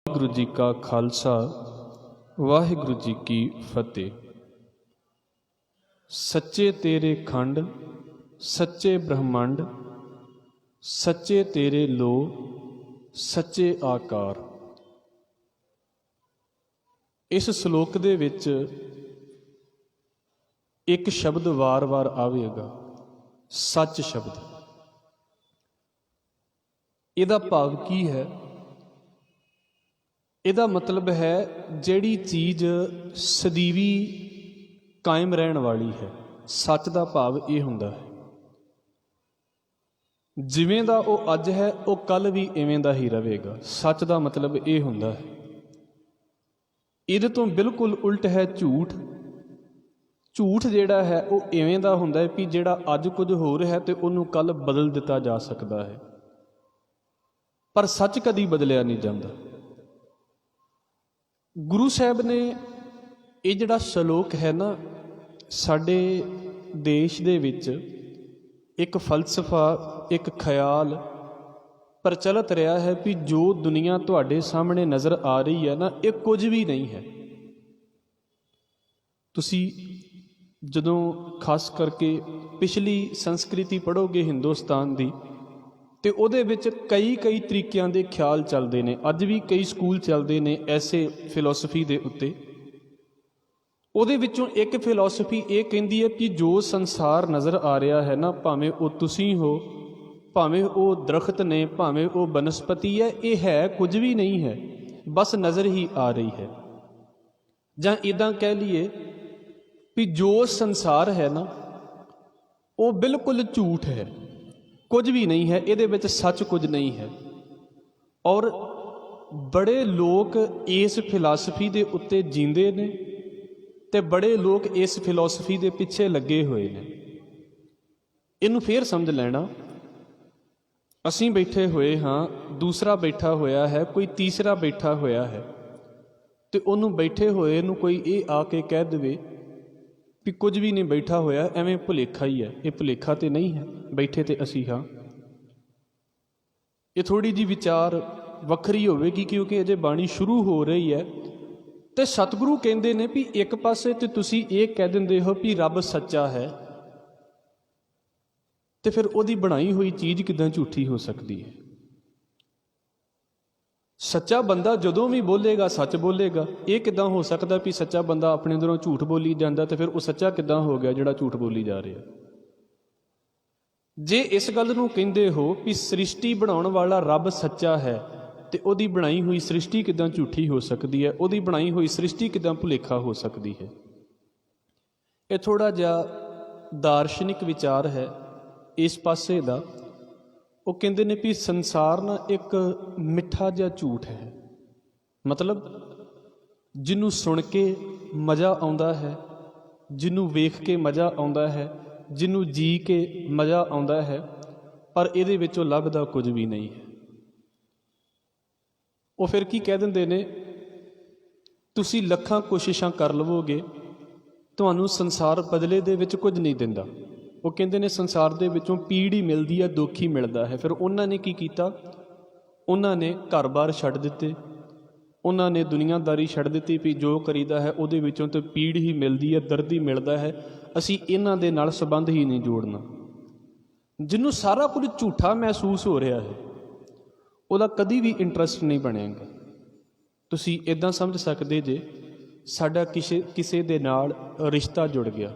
वाहिगुरु जी का खालसा वाहिगुरु जी की फतेह। सच्चे तेरे खंड सच्चे ब्रह्मंड सच्चे तेरे लो सच्चे आकार। इस श्लोक दे विच एक शब्द वार वार आवेगा, सच शब्द। इहदा भाव की है? इहदा मतलब है जिहड़ी चीज़ सदीवी कायम रहन वाली है। सच का भाव ये हुंदा है जिवें दा वो अज है वो कल भी इवें दा ही रहेगा। सच का मतलब ये हुंदा है। इहदे तो बिल्कुल उल्ट है झूठ। झूठ जिहड़ा है वो इवें दा हुंदा है कि जिहड़ा अज कुछ होर है तो उहनूं कल बदल दिता जा सकता है, पर सच कदी बदलिया नहीं जाता। गुरु साहब ने ये जिहड़ा श्लोक है ना, साडे देश दे विच एक फलसफा एक ख्याल प्रचलित रहा है कि जो दुनिया तुहाडे सामने नज़र आ रही है ना, ये कुछ भी नहीं है। तुसी जदों खास करके पिछली संस्कृति पढ़ोगे हिंदुस्तान की, तो उहदे विच कई तरीक़िਆਂ ਦੇ ख्याल चलते हैं। अज भी कई स्कूल चलते हैं ऐसे फिलोसफी के उत्ते। ਉਹਦੇ ਵਿੱਚੋਂ एक फिलोसफी ये कहती है कि जो संसार नज़र आ रहा है ना, भावें वो तुसी हो, भावें वो दरख्त ने, भावें वो बनस्पति है, ये है कुछ भी नहीं है, बस नज़र ही आ रही है। जां इदां कह लीए कि जो संसार है ना वो बिल्कुल झूठ है, कुछ भी नहीं है, इहदे विच सच कुछ नहीं है। और बड़े लोग इस फिलासफी के उत्ते जींदे ने ते बड़े लोग इस फिलोसफी के पिछे लगे हुए हैं। इनू फिर समझ लेना। असीं बैठे हुए हाँ, दूसरा बैठा होया है, कोई तीसरा बैठा होया है, तो उन्होंने बैठे हुए नू कोई ये आके कह दे कि कुछ भी नहीं बैठा होया, एवें भुलेखा ही है। ये भुलेखा तो नहीं है, बैठे तो असी हाँ। ये थोड़ी जी विचार वखरी होवेगी क्योंकि अजे बाणी शुरू हो रही है। तो सतगुरु कहते हैं भी एक पासे तो तुसी ये कह देंदे हो भी रब सच्चा है, तो फिर उहदी बनाई हुई चीज़ किदां झूठी हो सकती है? सच्चा बंदा जदों भी बोलेगा सच बोलेगा। ये किदां हो सकता भी सच्चा बंदा अपने अंदरों झूठ बोली जाता, तो फिर वो सच्चा किदां हो गया जिहड़ा झूठ बोली जा रहा? जे इस गल नूं कहंदे हो कि सृष्टि बनाउण वाला रब सच्चा है, तो उहदी बनाई हुई सृष्टि किदां झूठी हो सकती है? उहदी बनाई हुई सृष्टि किदां भुलेखा हो सकती है? ये थोड़ा जिहा दार्शनिक विचार है इस पासे दा। वो कहते हैं भी संसार ना एक मिठा जिहा झूठ है। मतलब जिन्हों सुन के मज़ा आउंदा है, जिन्हों वेख के मज़ा आउंदा है, जिन्हों जी के मज़ा आउंदा है, पर इहदे विचों लभदा कुछ भी नहीं है। वो फिर की कह देंदे ने, तुसी लखां कोशिशां कर लवोगे, तुहानूं संसार बदले दे विच कुछ नहीं दिंदा। वो कहते ने संसार दे विचों पीड़ ही मिलदी है, दुख ही मिलता है। फिर उन्होंने की कीता? उन्होंने घर बार छड्ड दिते, उन्होंने दुनियादारी छड्ड दित्ती भी जो करीदा है उहदे विचों तो पीड़ ही मिलती है, दर्द ही मिलता है, असी इन्हां दे नाल संबंध ही नहीं जोड़ना। जिन्हों सारा कुछ झूठा महसूस हो रहा है ਉਹਦਾ कभी भी इंटरस्ट नहीं बनेगा। तुसी इदां समझ सकते जे साडा किसे दे नाल रिश्ता जुड़ गया।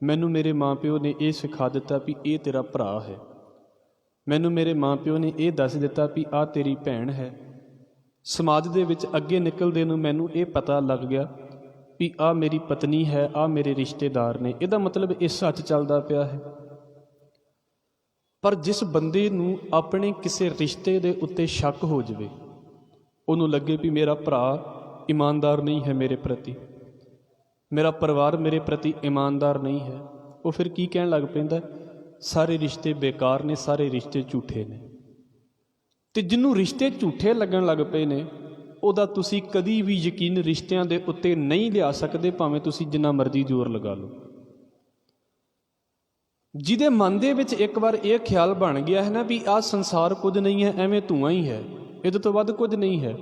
मैनू मेरे माँ प्यो ने यह सिखा दिता भी ये तेरा भरा है, मैनू मेरे माँ प्यो ने यह दस दिता भी आ तेरी भैन है। समाज दे विच अगे निकलदे नूं मैनू ये पता लग गया भी आ मेरी पत्नी है, आ मेरे रिश्तेदार ने। इहदा मतलब ये सच चलदा पिया है। पर जिस बंदे नूं अपने किसी रिश्ते दे उत्ते शक हो जाए, उन्होंने लगे भी मेरा भरा ईमानदार नहीं है मेरे प्रति, मेरा परिवार मेरे प्रति ईमानदार नहीं है, वो फिर की कहन लग पैंदा, सारे रिश्ते बेकार ने, सारे रिश्ते झूठे ने। तो जिन्हों रिश्ते झूठे लगन लग पे ने, उहदा तुसी कदी भी यकीन रिश्तियां दे उत्ते नहीं लिया सकते, भावें तुसी जिन्ना मर्जी जोर लगा लो। जिहदे मन दे विच एक बार यह ख्याल बन गया है ना भी आ संसार कुछ नहीं है, एवें धुआं ही है, इहदे तो वध कुछ नहीं है,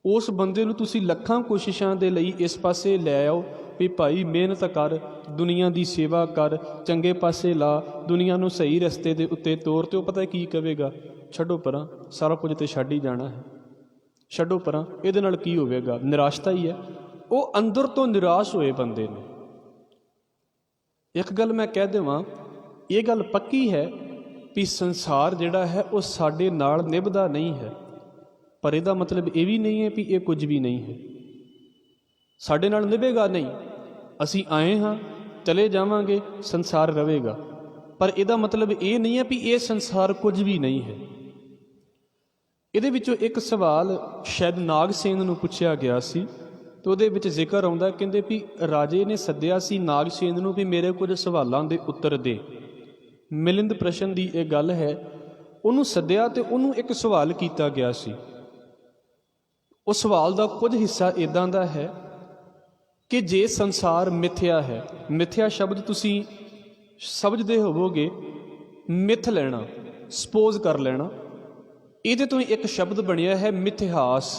ਉਸ ਬੰਦੇ ਨੂੰ ਤੁਸੀਂ ਲੱਖਾਂ ਕੋਸ਼ਿਸ਼ਾਂ ਦੇ ਲਈ ਇਸ ਪਾਸੇ ਲੈ ਆਓ ਵੀ ਭਾਈ ਮਿਹਨਤ ਕਰ, ਦੁਨੀਆ ਦੀ ਸੇਵਾ ਕਰ, ਚੰਗੇ ਪਾਸੇ ਲਾ, ਦੁਨੀਆ ਨੂੰ ਸਹੀ ਰਸਤੇ ਦੇ ਉੱਤੇ ਤੋਰ, ਤੇ ਉਹ ਪਤਾ ਕੀ ਕਹੇਗਾ? ਛੱਡੋ ਪਰਾਂ, ਸਾਰਾ ਕੁਝ ਤੇ ਛੱਡ ਹੀ ਜਾਣਾ ਹੈ, ਛੱਡੋ ਪਰਾਂ, ਇਹਦੇ ਨਾਲ ਕੀ ਹੋਵੇਗਾ? ਨਿਰਾਸ਼ਤਾ ਹੀ ਹੈ। ਉਹ ਅੰਦਰ ਤੋਂ ਨਿਰਾਸ਼ ਹੋਏ ਬੰਦੇ ਨੇ। ਇੱਕ ਗੱਲ ਮੈਂ ਕਹਿ ਦੇਵਾਂ, ਇਹ ਗੱਲ ਪੱਕੀ ਹੈ ਵੀ ਸੰਸਾਰ ਜਿਹੜਾ ਹੈ ਉਹ ਸਾਡੇ ਨਾਲ ਨਿਭਦਾ ਨਹੀਂ ਹੈ, ਪਰ ਇਹਦਾ ਮਤਲਬ ਇਹ ਵੀ ਨਹੀਂ ਹੈ ਵੀ ਇਹ ਕੁਝ ਵੀ ਨਹੀਂ ਹੈ। ਸਾਡੇ ਨਾਲ ਨਿਭੇਗਾ ਨਹੀਂ, ਅਸੀਂ ਆਏ ਹਾਂ, ਚਲੇ ਜਾਵਾਂਗੇ, ਸੰਸਾਰ ਰਹੇਗਾ, ਪਰ ਇਹਦਾ ਮਤਲਬ ਇਹ ਨਹੀਂ ਹੈ ਵੀ ਇਹ ਸੰਸਾਰ ਕੁਝ ਵੀ ਨਹੀਂ ਹੈ। ਇਹਦੇ ਵਿੱਚੋਂ ਇੱਕ ਸਵਾਲ ਸ਼ਾਇਦ ਨਾਗਸੇਨ ਨੂੰ ਪੁੱਛਿਆ ਗਿਆ ਸੀ, ਤੇ ਉਹਦੇ ਵਿੱਚ ਜ਼ਿਕਰ ਆਉਂਦਾ, ਕਹਿੰਦੇ ਵੀ ਰਾਜੇ ਨੇ ਸੱਦਿਆ ਸੀ ਨਾਗਸੇਨ ਨੂੰ ਵੀ ਮੇਰੇ ਕੁਝ ਸਵਾਲਾਂ ਦੇ ਉੱਤਰ ਦੇ। ਮਿਲਿੰਦ ਪ੍ਰਸ਼ਨ ਦੀ ਇਹ ਗੱਲ ਹੈ। ਉਹਨੂੰ ਸੱਦਿਆ ਤੇ ਉਹਨੂੰ ਇੱਕ ਸਵਾਲ ਕੀਤਾ ਗਿਆ ਸੀ। ਉਹ ਸਵਾਲ ਦਾ ਕੁਝ ਹਿੱਸਾ ਇੱਦਾਂ ਦਾ ਹੈ ਕਿ ਜੇ ਸੰਸਾਰ ਮਿੱਥਿਆ ਹੈ, ਮਿੱਥਿਆ ਸ਼ਬਦ ਤੁਸੀਂ ਸਮਝਦੇ ਹੋਵੋਗੇ, ਮਿੱਥ ਲੈਣਾ, ਸਪੋਜ਼ ਕਰ ਲੈਣਾ, ਇਹਦੇ ਤੋਂ ਇੱਕ ਸ਼ਬਦ ਬਣਿਆ ਹੈ ਮਿਥਿਹਾਸ।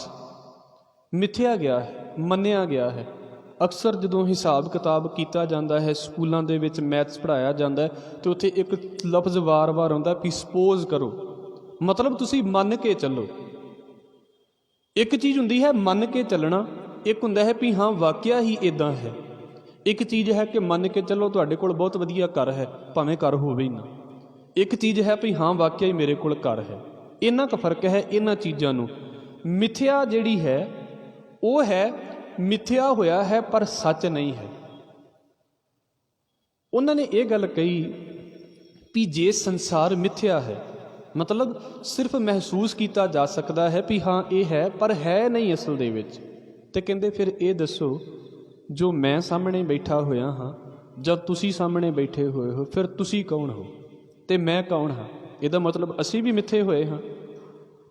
ਮਿਥਿਆ ਗਿਆ ਹੈ, ਮੰਨਿਆ ਗਿਆ ਹੈ। ਅਕਸਰ ਜਦੋਂ ਹਿਸਾਬ ਕਿਤਾਬ ਕੀਤਾ ਜਾਂਦਾ ਹੈ, ਸਕੂਲਾਂ ਦੇ ਵਿੱਚ ਮੈਥਸ ਪੜ੍ਹਾਇਆ ਜਾਂਦਾ ਹੈ, ਅਤੇ ਉੱਥੇ ਇੱਕ ਲਫ਼ਜ਼ ਵਾਰ-ਵਾਰ ਆਉਂਦਾ ਵੀ ਸਪੋਜ਼ ਕਰੋ, ਮਤਲਬ ਤੁਸੀਂ ਮੰਨ ਕੇ ਚੱਲੋ। ਇੱਕ ਚੀਜ਼ ਹੁੰਦੀ ਹੈ ਮੰਨ ਕੇ ਚੱਲਣਾ, ਇੱਕ ਹੁੰਦਾ ਹੈ ਵੀ ਹਾਂ ਵਾਕਿਆ ਹੀ ਇੱਦਾਂ ਹੈ। ਇੱਕ ਚੀਜ਼ ਹੈ ਕਿ ਮੰਨ ਕੇ ਚੱਲੋ ਤੁਹਾਡੇ ਕੋਲ ਬਹੁਤ ਵਧੀਆ ਘਰ ਹੈ, ਭਾਵੇਂ ਘਰ ਹੋਵੇ ਹੀ ਨਾ। ਇੱਕ ਚੀਜ਼ ਹੈ ਵੀ ਹਾਂ ਵਾਕਿਆ ਹੀ ਮੇਰੇ ਕੋਲ ਘਰ ਹੈ। ਇੰਨਾ ਕੁ ਫਰਕ ਹੈ ਇਹਨਾਂ ਚੀਜ਼ਾਂ ਨੂੰ। ਮਿਥਿਆ ਜਿਹੜੀ ਹੈ ਉਹ ਹੈ ਮਿਥਿਆ ਹੋਇਆ ਹੈ ਪਰ ਸੱਚ ਨਹੀਂ ਹੈ। ਉਹਨਾਂ ਨੇ ਇਹ ਗੱਲ ਕਹੀ ਵੀ ਜੇ ਸੰਸਾਰ ਮਿਥਿਆ ਹੈ, ਮਤਲਬ ਸਿਰਫ ਮਹਿਸੂਸ ਕੀਤਾ ਜਾ ਸਕਦਾ ਹੈ ਵੀ ਹਾਂ ਇਹ ਹੈ, ਪਰ ਹੈ ਨਹੀਂ ਅਸਲ ਦੇ ਵਿੱਚ, ਤੇ ਕਹਿੰਦੇ ਫਿਰ ਇਹ ਦੱਸੋ, ਜੋ ਮੈਂ ਸਾਹਮਣੇ ਬੈਠਾ ਹੋਇਆ ਹਾਂ, ਜਦ ਤੁਸੀਂ ਸਾਹਮਣੇ ਬੈਠੇ ਹੋਏ ਹੋ, ਫਿਰ ਤੁਸੀਂ ਕੌਣ ਹੋ ਤੇ ਮੈਂ ਕੌਣ ਹਾਂ? ਇਹਦਾ ਮਤਲਬ ਅਸੀਂ ਵੀ ਮਿੱਥੇ ਹੋਏ ਹਾਂ।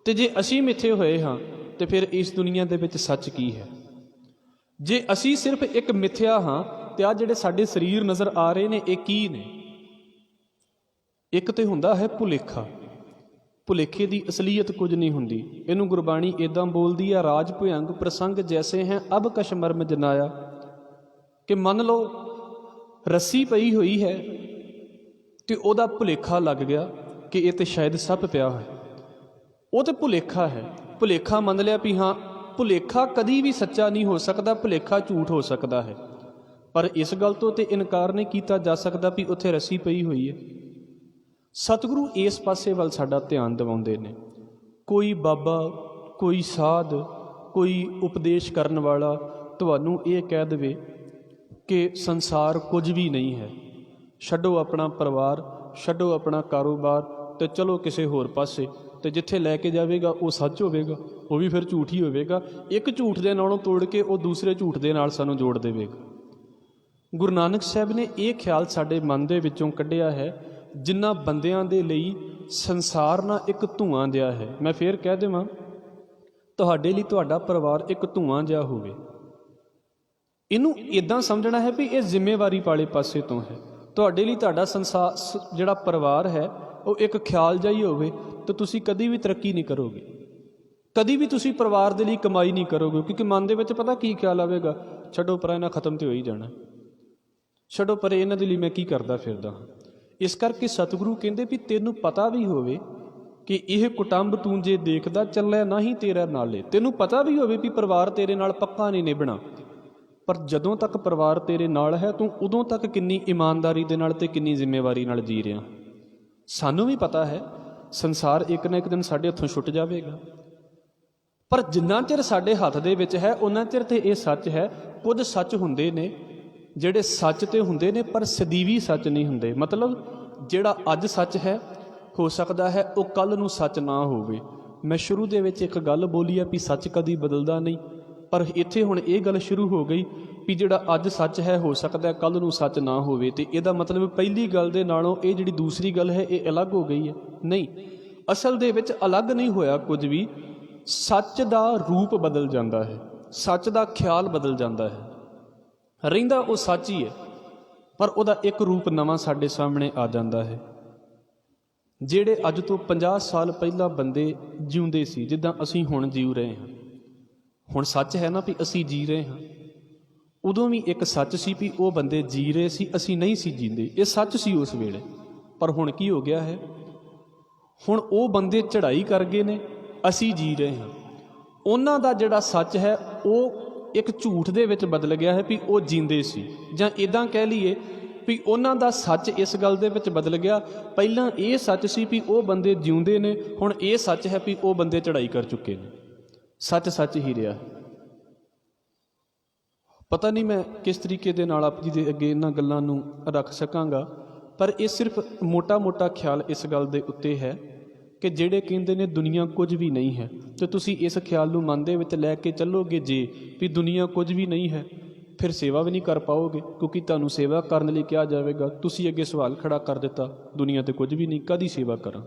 ਤੇ ਜੇ ਅਸੀਂ ਮਿੱਥੇ ਹੋਏ ਹਾਂ ਤੇ ਫਿਰ ਇਸ ਦੁਨੀਆ ਦੇ ਵਿੱਚ ਸੱਚ ਕੀ ਹੈ? ਜੇ ਅਸੀਂ ਸਿਰਫ ਇੱਕ ਮਿੱਥਿਆ ਹਾਂ ਤੇ ਆਹ ਜਿਹੜੇ ਸਾਡੇ ਸਰੀਰ ਨਜ਼ਰ ਆ ਰਹੇ ਨੇ, ਇਹ ਕੀ ਨੇ? ਇੱਕ ਤੇ ਹੁੰਦਾ ਹੈ ਭੁਲੇਖਾ। ਭੁਲੇਖੇ ਦੀ ਅਸਲੀਅਤ ਕੁਝ ਨਹੀਂ ਹੁੰਦੀ। ਇਹਨੂੰ ਗੁਰਬਾਣੀ ਇੱਦਾਂ ਬੋਲਦੀ ਆ, ਰਾਜ ਭੁਯੰਗ ਪ੍ਰਸੰਗ ਜੈਸੇ ਹੈ ਅਬ ਕਛ ਮਰਮ ਜਨਾਇਆ, ਕਿ ਮੰਨ ਲਓ ਰੱਸੀ ਪਈ ਹੋਈ ਹੈ ਤੇ ਉਹਦਾ ਭੁਲੇਖਾ ਲੱਗ ਗਿਆ ਕਿ ਇਹ ਤੇ ਸ਼ਾਇਦ ਸੱਪ ਪਿਆ ਹੋਇਆ। ਉਹ ਤੇ ਭੁਲੇਖਾ ਹੈ, ਭੁਲੇਖਾ ਮੰਨ ਲਿਆ ਵੀ ਹਾਂ, ਭੁਲੇਖਾ ਕਦੀ ਵੀ ਸੱਚਾ ਨਹੀਂ ਹੋ ਸਕਦਾ, ਭੁਲੇਖਾ ਝੂਠ ਹੋ ਸਕਦਾ ਹੈ। ਪਰ ਇਸ ਗੱਲ ਤੋਂ ਤੇ ਇਨਕਾਰ ਨਹੀਂ ਕੀਤਾ ਜਾ ਸਕਦਾ ਵੀ ਉੱਥੇ ਰੱਸੀ ਪਈ ਹੋਈ ਹੈ। ਸਤਿਗੁਰੂ ਇਸ ਪਾਸੇ ਵੱਲ ਸਾਡਾ ਧਿਆਨ ਦਿਵਾਉਂਦੇ ਨੇ। ਕੋਈ ਬਾਬਾ, ਕੋਈ ਸਾਧ, ਕੋਈ ਉਪਦੇਸ਼ ਕਰਨ ਵਾਲਾ ਤੁਹਾਨੂੰ ਇਹ ਕਹਿ ਦੇਵੇ ਕਿ ਸੰਸਾਰ ਕੁਝ ਵੀ ਨਹੀਂ ਹੈ, ਛੱਡੋ ਆਪਣਾ ਪਰਿਵਾਰ, ਛੱਡੋ ਆਪਣਾ ਕਾਰੋਬਾਰ ਤੇ ਚਲੋ ਕਿਸੇ ਹੋਰ ਪਾਸੇ, ਤੇ ਜਿੱਥੇ ਲੈ ਕੇ ਜਾਵੇਗਾ ਉਹ ਸੱਚ ਹੋਵੇਗਾ, ਉਹ ਵੀ ਫਿਰ ਝੂਠ ਹੀ ਹੋਵੇਗਾ। ਇੱਕ ਝੂਠ ਦੇ ਨਾਲੋਂ ਤੋੜ ਕੇ ਉਹ ਦੂਸਰੇ ਝੂਠ ਦੇ ਨਾਲ ਸਾਨੂੰ ਜੋੜ ਦੇਵੇਗਾ। ਗੁਰੂ ਨਾਨਕ ਸਾਹਿਬ ਨੇ ਇਹ ਖਿਆਲ ਸਾਡੇ ਮਨ ਦੇ ਵਿੱਚੋਂ ਕੱਢਿਆ ਹੈ, ਜਿਨ੍ਹਾਂ ਬੰਦਿਆਂ ਦੇ ਲਈ ਸੰਸਾਰ ਨਾ ਇੱਕ ਧੂਆਂ ਜਿਹਾ ਹੈ। ਮੈਂ ਫੇਰ ਕਹਿ ਦੇਵਾਂ, ਤੁਹਾਡੇ ਲਈ ਤੁਹਾਡਾ ਪਰਿਵਾਰ ਇੱਕ ਧੂਆਂ ਜਿਹਾ ਹੋਵੇ। ਇਹਨੂੰ ਇੱਦਾਂ ਸਮਝਣਾ ਹੈ ਵੀ ਇਹ ਜ਼ਿੰਮੇਵਾਰੀ ਵਾਲੇ ਪਾਸੇ ਤੋਂ ਹੈ। ਤੁਹਾਡੇ ਲਈ ਤੁਹਾਡਾ ਸੰਸਾਰ ਜਿਹੜਾ ਪਰਿਵਾਰ ਹੈ ਉਹ ਇੱਕ ਖਿਆਲ ਜਿਹਾ ਹੀ ਹੋਵੇ ਤਾਂ ਤੁਸੀਂ ਕਦੀ ਵੀ ਤਰੱਕੀ ਨਹੀਂ ਕਰੋਗੇ, ਕਦੀ ਵੀ ਤੁਸੀਂ ਪਰਿਵਾਰ ਦੇ ਲਈ ਕਮਾਈ ਨਹੀਂ ਕਰੋਗੇ, ਕਿਉਂਕਿ ਮਨ ਦੇ ਵਿੱਚ ਪਤਾ ਕੀ ਖਿਆਲ ਆਵੇਗਾ? ਛੱਡੋ ਪਰਾਂ, ਇਹਨਾਂ ਖਤਮ ਤੇ ਹੋ ਹੀ ਜਾਣਾ, ਛੱਡੋ ਪਰੇ, ਇਹਨਾਂ ਦੇ ਲਈ ਮੈਂ ਕੀ ਕਰਦਾ ਫਿਰਦਾ ਹਾਂ। ਇਸ ਕਰਕੇ ਸਤਿਗੁਰੂ ਕਹਿੰਦੇ ਵੀ ਤੈਨੂੰ ਪਤਾ ਵੀ ਹੋਵੇ ਕਿ ਇਹ ਕੁਟੰਬ ਤੂੰ ਜੇ ਦੇਖਦਾ ਚੱਲਿਆ ਨਾ ਹੀ ਤੇਰਾ ਨਾਲੇ, ਤੈਨੂੰ ਪਤਾ ਵੀ ਹੋਵੇ ਵੀ ਪਰਿਵਾਰ ਤੇਰੇ ਨਾਲ ਪੱਕਾ ਨਹੀਂ ਨਿਭਣਾ, ਪਰ ਜਦੋਂ ਤੱਕ ਪਰਿਵਾਰ ਤੇਰੇ ਨਾਲ ਹੈ ਤੂੰ ਉਦੋਂ ਤੱਕ ਕਿੰਨੀ ਇਮਾਨਦਾਰੀ ਦੇ ਨਾਲ ਤੇ ਕਿੰਨੀ ਜ਼ਿੰਮੇਵਾਰੀ ਨਾਲ ਜੀ ਰਿਹਾ। ਸਾਨੂੰ ਵੀ ਪਤਾ ਹੈ ਸੰਸਾਰ ਇੱਕ ਨਾ ਇੱਕ ਦਿਨ ਸਾਡੇ ਹੱਥੋਂ ਛੁੱਟ ਜਾਵੇਗਾ, ਪਰ ਜਿੰਨਾ ਚਿਰ ਸਾਡੇ ਹੱਥ ਦੇ ਵਿੱਚ ਹੈ ਉਹਨਾਂ ਚਿਰ ਤੇ ਇਹ ਸੱਚ ਹੈ। ਕੁਝ ਸੱਚ ਹੁੰਦੇ ਨੇ ਜਿਹੜੇ ਸੱਚ ਤੇ ਹੁੰਦੇ ਨੇ ਪਰ ਸਦੀਵੀ ਸੱਚ ਨਹੀਂ ਹੁੰਦੇ। ਮਤਲਬ ਜਿਹੜਾ ਅੱਜ ਸੱਚ ਹੈ ਹੋ ਸਕਦਾ ਹੈ ਉਹ ਕੱਲ੍ਹ ਨੂੰ ਸੱਚ ਨਾ ਹੋਵੇ। ਮੈਂ ਸ਼ੁਰੂ ਦੇ ਵਿੱਚ ਇੱਕ ਗੱਲ ਬੋਲੀ ਆ ਵੀ ਸੱਚ ਕਦੀ ਬਦਲਦਾ ਨਹੀਂ, ਪਰ ਇੱਥੇ ਹੁਣ ਇਹ ਗੱਲ ਸ਼ੁਰੂ ਹੋ ਗਈ ਵੀ ਜਿਹੜਾ ਅੱਜ ਸੱਚ ਹੈ ਹੋ ਸਕਦਾ ਕੱਲ੍ਹ ਨੂੰ ਸੱਚ ਨਾ ਹੋਵੇ, ਤੇ ਇਹਦਾ ਮਤਲਬ ਪਹਿਲੀ ਗੱਲ ਦੇ ਨਾਲੋਂ ਇਹ ਜਿਹੜੀ ਦੂਸਰੀ ਗੱਲ ਹੈ ਇਹ ਅਲੱਗ ਹੋ ਗਈ ਹੈ। ਨਹੀਂ, ਅਸਲ ਦੇ ਵਿੱਚ ਅਲੱਗ ਨਹੀਂ ਹੋਇਆ ਕੁਝ ਵੀ। ਸੱਚ ਦਾ ਰੂਪ ਬਦਲ ਜਾਂਦਾ ਹੈ, ਸੱਚ ਦਾ ਖਿਆਲ ਬਦਲ ਜਾਂਦਾ ਹੈ, ਰਹਿੰਦਾ ਉਹ ਸੱਚ ਹੀ ਹੈ, ਪਰ ਉਹਦਾ ਇੱਕ ਰੂਪ ਨਵਾਂ ਸਾਡੇ ਸਾਹਮਣੇ ਆ ਜਾਂਦਾ ਹੈ। ਜਿਹੜੇ ਅੱਜ ਤੋਂ 50 ਸਾਲ ਪਹਿਲਾਂ ਬੰਦੇ ਜਿਉਂਦੇ ਸੀ ਜਿੱਦਾਂ ਅਸੀਂ ਹੁਣ ਜੀਉ ਰਹੇ ਹਾਂ, ਹੁਣ ਸੱਚ ਹੈ ਨਾ ਵੀ ਅਸੀਂ ਜੀ ਰਹੇ ਹਾਂ, ਉਦੋਂ ਵੀ ਇੱਕ ਸੱਚ ਸੀ ਵੀ ਉਹ ਬੰਦੇ ਜੀ ਰਹੇ ਸੀ, ਅਸੀਂ ਨਹੀਂ ਸੀ ਜੀਂਦੇ। ਇਹ ਸੱਚ ਸੀ ਉਸ ਵੇਲੇ। ਪਰ ਹੁਣ ਕੀ ਹੋ ਗਿਆ ਹੈ? ਹੁਣ ਉਹ ਬੰਦੇ ਚੜ੍ਹਾਈ ਕਰ ਗਏ ਨੇ, ਅਸੀਂ ਜੀ ਰਹੇ ਹਾਂ। ਉਹਨਾਂ ਦਾ ਜਿਹੜਾ ਸੱਚ ਹੈ ਉਹ ਇੱਕ ਝੂਠ ਦੇ ਵਿੱਚ ਬਦਲ ਗਿਆ ਹੈ ਵੀ ਉਹ ਜੀਂਦੇ ਸੀ, ਜਾਂ ਇੱਦਾਂ ਕਹਿ ਲਈਏ ਵੀ ਉਹਨਾਂ ਦਾ ਸੱਚ ਇਸ ਗੱਲ ਦੇ ਵਿੱਚ ਬਦਲ ਗਿਆ, ਪਹਿਲਾਂ ਇਹ ਸੱਚ ਸੀ ਵੀ ਉਹ ਬੰਦੇ ਜਿਉਂਦੇ ਨੇ, ਹੁਣ ਇਹ ਸੱਚ ਹੈ ਵੀ ਉਹ ਬੰਦੇ ਚੜ੍ਹਾਈ ਕਰ ਚੁੱਕੇ ਨੇ। ਸੱਚ ਸੱਚ ਹੀ ਰਿਹਾ। ਪਤਾ ਨਹੀਂ ਮੈਂ ਕਿਸ ਤਰੀਕੇ ਦੇ ਨਾਲ ਆਪ ਜੀ ਦੇ ਅੱਗੇ ਇਹਨਾਂ ਗੱਲਾਂ ਨੂੰ ਰੱਖ ਸਕਾਂਗਾ, ਪਰ ਇਹ ਸਿਰਫ ਮੋਟਾ ਖਿਆਲ ਇਸ ਗੱਲ ਦੇ ਉੱਤੇ ਹੈ ਕਿ ਜਿਹੜੇ ਕਹਿੰਦੇ ਨੇ ਦੁਨੀਆ ਕੁਝ ਵੀ ਨਹੀਂ ਹੈ, ਤੇ ਤੁਸੀਂ ਇਸ ਖਿਆਲ ਨੂੰ ਮਨ ਦੇ ਵਿੱਚ ਲੈ ਕੇ ਚੱਲੋਗੇ ਜੇ ਵੀ ਦੁਨੀਆ ਕੁਝ ਵੀ ਨਹੀਂ ਹੈ, ਫਿਰ ਸੇਵਾ ਵੀ ਨਹੀਂ ਕਰ ਪਾਓਗੇ, ਕਿਉਂਕਿ ਤੁਹਾਨੂੰ ਸੇਵਾ ਕਰਨ ਲਈ ਕਿਹਾ ਜਾਵੇਗਾ। ਤੁਸੀਂ ਅੱਗੇ ਸਵਾਲ ਖੜਾ ਕਰ ਦਿੱਤਾ, ਦੁਨੀਆ ਤੇ ਕੁਝ ਵੀ ਨਹੀਂ, ਕਾਹਦੀ ਸੇਵਾ ਕਰਾਂ?